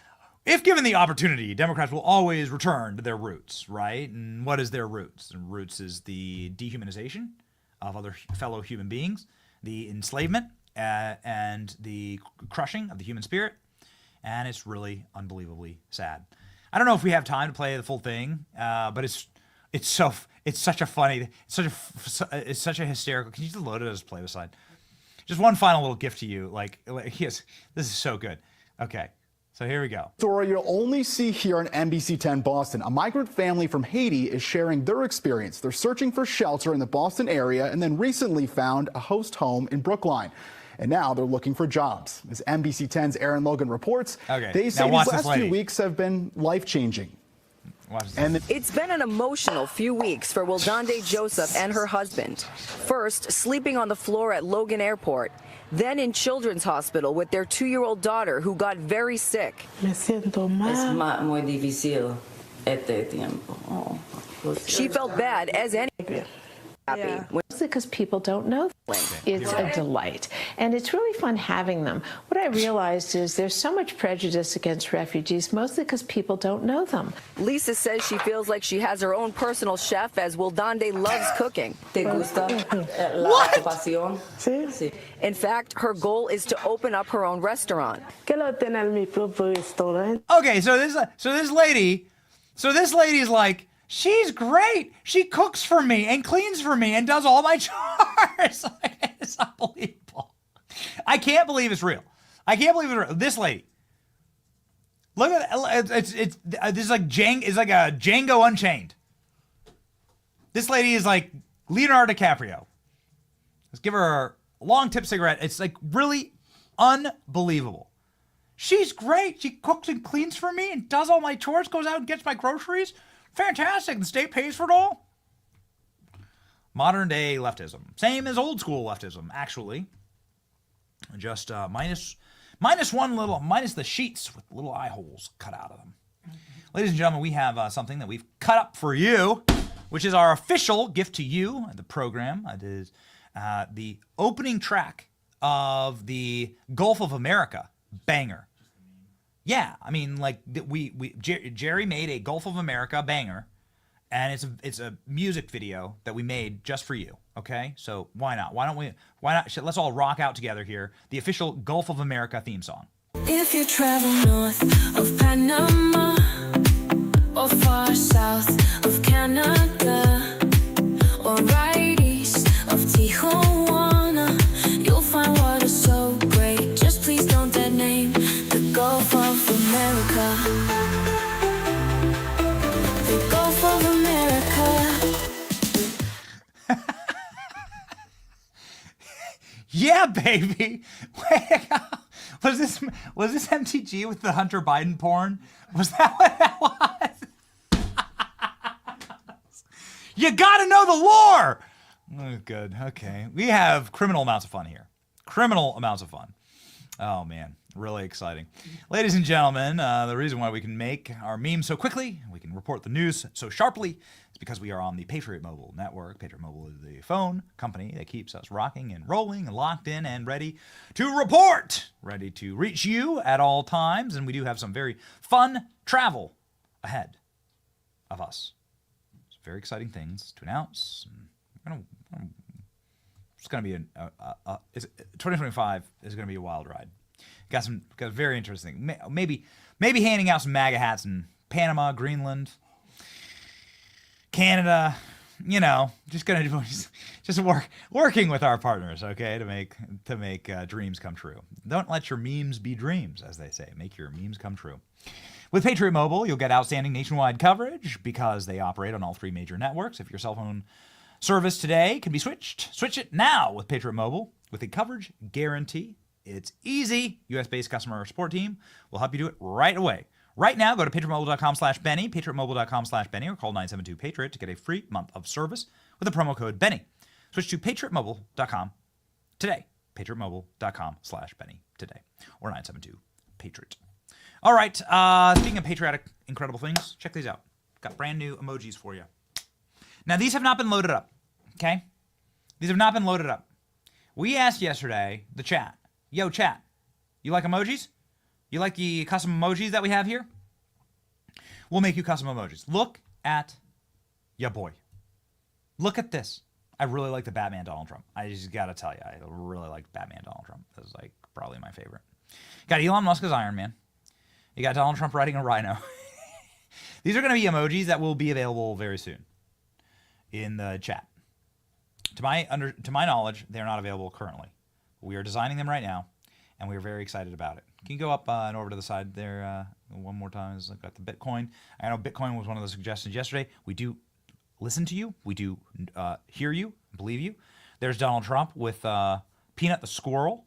If given the opportunity, Democrats will always return to their roots, right? And what is their roots? And roots is the dehumanization of other fellow human beings, the enslavement, and the crushing of the human spirit. And it's really unbelievably sad. I don't know if we have time to play the full thing, but it's such a hysterical. Can you just load it as play beside? Just one final little gift to you. Yes, this is so good. Okay. So here we go. Story you'll only see here on NBC 10 Boston. A migrant family from Haiti is sharing their experience. They're searching for shelter in the Boston area and then recently found a host home in Brookline. And now they're looking for jobs. As NBC 10's Aaron Logan reports, they say these last few weeks have been life-changing. And it's been an emotional few weeks for Wildande Joseph and her husband. First, sleeping on the floor at Logan Airport. Then in Children's Hospital with their 2-year-old daughter who got very sick. She felt bad as any. Yeah. Mostly because people don't know them. It's a delight. And it's really fun having them. What I realized is there's so much prejudice against refugees, mostly because people don't know them. Lisa says she feels like she has her own personal chef as Wildande loves cooking. ¿Te gusta la ocupación? Sí. In fact, her goal is to open up her own restaurant. Okay, so this lady's like, she's great. She cooks for me and cleans for me and does all my chores. It's unbelievable. I can't believe it's real. This lady. Look at this is like it's like a Django Unchained. This lady is like Leonardo DiCaprio. Let's give her a long tip cigarette. It's like really unbelievable. She's great. She cooks and cleans for me and does all my chores, goes out and gets my groceries. Fantastic. The state pays for it all. Modern day leftism. Same as old school leftism, actually. Just minus the sheets with little eye holes cut out of them. Ladies and gentlemen, we have something that we've cut up for you, which is our official gift to you, the program. It is the opening track of the Gulf of America banger. Yeah, I mean, like Jerry made a Gulf of America banger, and it's a music video that we made just for you. Okay, so why not? Why not? Let's all rock out together here. The official Gulf of America theme song. If you travel north of Panama or far south of Canada or right east of Tijuana, you'll find water so great. Just please don't that name the Gulf of America. The Gulf of America. Yeah, baby. Was this MTG with the Hunter Biden porn? Was that what that was? You gotta know the lore. Oh, good. Okay. We have criminal amounts of fun here. Criminal amounts of fun. Oh, man. Really exciting. Ladies and gentlemen, the reason why we can make our memes so quickly, we can report the news so sharply, is because we are on the Patriot Mobile network. Patriot Mobile is the phone company that keeps us rocking and rolling and locked in and ready to report, ready to reach you at all times. And we do have some very fun travel ahead of us. Some very exciting things to announce. It's going to be 2025 is going to be a wild ride. Got very interesting. Maybe handing out some MAGA hats in Panama, Greenland, Canada. Just working with our partners, okay, to make dreams come true. Don't let your memes be dreams, as they say. Make your memes come true. With Patriot Mobile, you'll get outstanding nationwide coverage because they operate on all 3 major networks. If your cell phone service today can be switched, switch it now with Patriot Mobile with a coverage guarantee. It's easy. US-based customer support team will help you do it right away. Right now, go to patriotmobile.com/Benny, patriotmobile.com/Benny, or call 972-PATRIOT to get a free month of service with the promo code Benny. Switch to patriotmobile.com today. patriotmobile.com/Benny today, or 972-PATRIOT. All right, speaking of patriotic incredible things, check these out. Got brand new emojis for you. Now, these have not been loaded up, okay? These have not been loaded up. We asked yesterday, the chat, yo, chat, you like emojis? You like the custom emojis that we have here? We'll make you custom emojis. Look at ya boy. Look at this. I really like the Batman Donald Trump. I just got to tell you, I really like Batman Donald Trump. This is like probably my favorite. Got Elon Musk as Iron Man. You got Donald Trump riding a rhino. These are going to be emojis that will be available very soon in the chat. To my knowledge, they're not available currently. We are designing them right now, and we are very excited about it. Can you go up and over to the side there one more time? I've got the Bitcoin. I know Bitcoin was one of the suggestions yesterday. We do listen to you. We do hear you, believe you. There's Donald Trump with Peanut the squirrel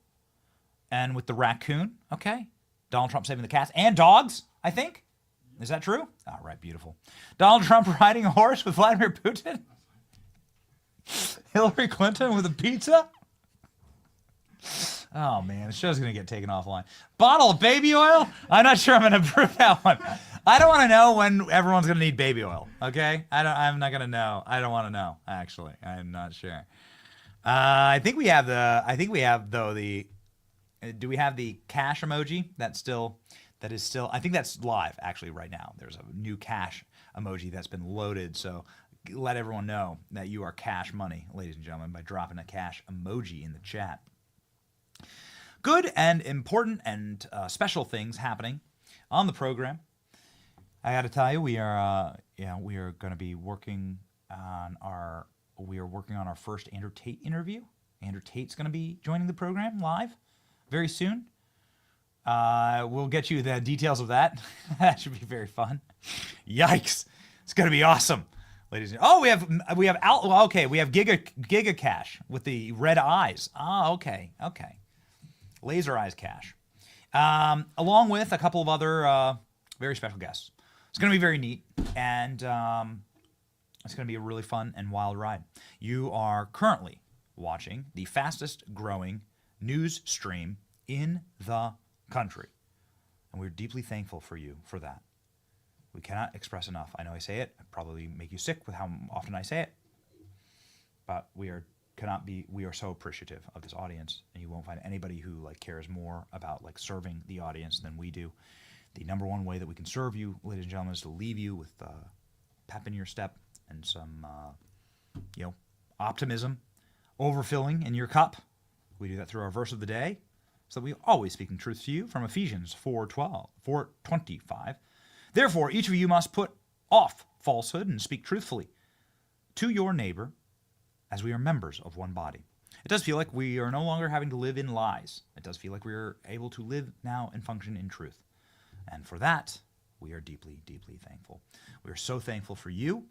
and with the raccoon. Okay. Donald Trump saving the cats and dogs, I think. Is that true? All right, beautiful. Donald Trump riding a horse with Vladimir Putin. Hillary Clinton with a pizza. Oh, man, the show's going to get taken offline. Bottle of baby oil? I'm not sure I'm going to approve that one. I don't want to know when everyone's going to need baby oil, okay? I'm not going to know. I don't want to know, actually. I'm not sure. I think we have do we have the cash emoji? That is still, I think that's live, actually, right now. There's a new cash emoji that's been loaded, so let everyone know that you are cash money, ladies and gentlemen, by dropping a cash emoji in the chat. Good and important and special things happening on the program. I got to tell you, we are going to be working on our first Andrew Tate interview. Andrew Tate's going to be joining the program live very soon. We'll get you the details of that. That should be very fun. Yikes! It's going to be awesome. Ladies and we have Giga Cash with the red eyes. Okay. Laser eyes cash. Along with a couple of other very special guests. It's going to be very neat, and it's going to be a really fun and wild ride. You are currently watching the fastest growing news stream in the country, and we're deeply thankful for you for that. We cannot express enough. I know I say it. I probably make you sick with how often I say it. But we are so appreciative of this audience, and you won't find anybody who cares more about serving the audience than we do. The number one way that we can serve you, ladies and gentlemen, is to leave you with pep in your step and some optimism, overfilling in your cup. We do that through our verse of the day, so that we are always speaking truth to you from Ephesians 4:25. Therefore, each of you must put off falsehood and speak truthfully to your neighbor, as we are members of one body. It does feel like we are no longer having to live in lies. It does feel like we are able to live now and function in truth. And for that, we are deeply, deeply thankful. We are so thankful for you.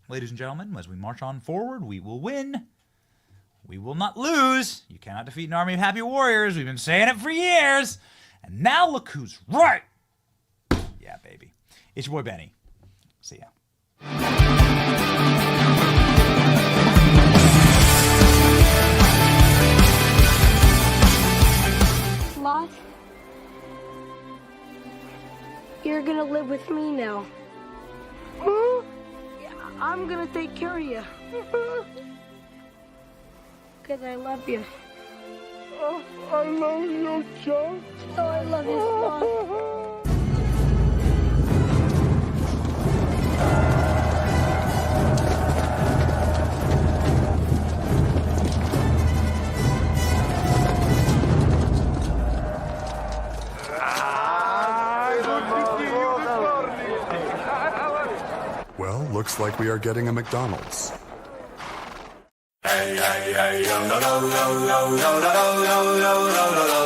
Ladies and gentlemen, as we march on forward, we will win. We will not lose. You cannot defeat an army of happy warriors. We've been saying it for years. And now look who's right. Yeah, baby. It's your boy, Benny. See ya. with me now. Huh? Yeah, I'm gonna take care of you. Because I love you. Oh, I love you, Judd. Oh, I love you, Mom. Well, looks like we are getting a McDonald's. Hey, hey, hey, no, no, no, no, no, no, no, no, no, no, no.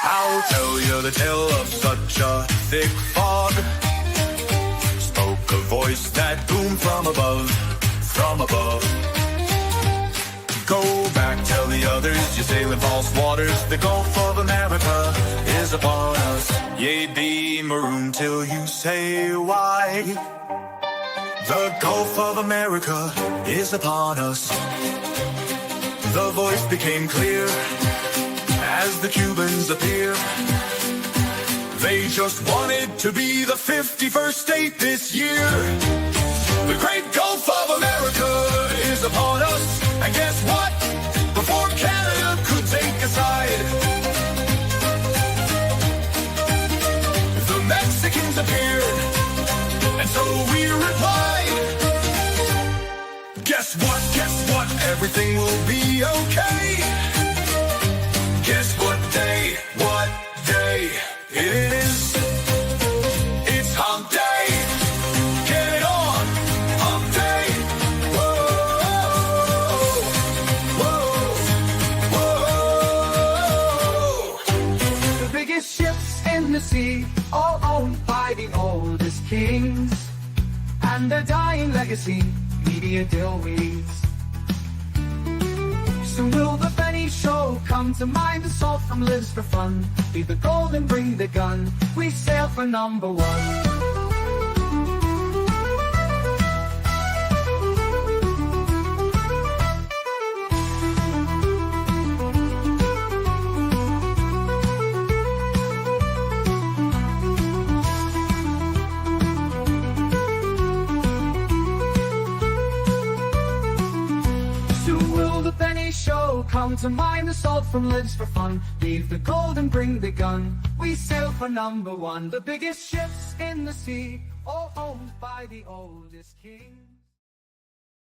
I'll tell you the tale of such a thick fog. Spoke a voice that boomed from above, from above. Go back, tell the others, you sail in false waters. The Gulf of America is upon us. Yea, be marooned till you say why. The Gulf of America is upon us. The voice became clear as the Cubans appear. They just wanted to be the 51st state this year. The great Gulf of America is upon us. And guess what? Before Canada could take a side, the Mexicans appeared. And so we replied, guess what, everything will be okay. Guess what day it is? It's hump day. Get it on, hump day. Whoa, whoa, whoa. The biggest ships in the sea, all owned by the oldest kings. And their dying legacy, media deal weeds. Soon will the penny show come to mind. The salt from lives for fun. Leave the gold and bring the gun. We sail for number one. Show come to mind. The salt from lives for fun. Leave the gold and bring the gun. We sail for number one. The biggest ships in the sea, all owned by the oldest king.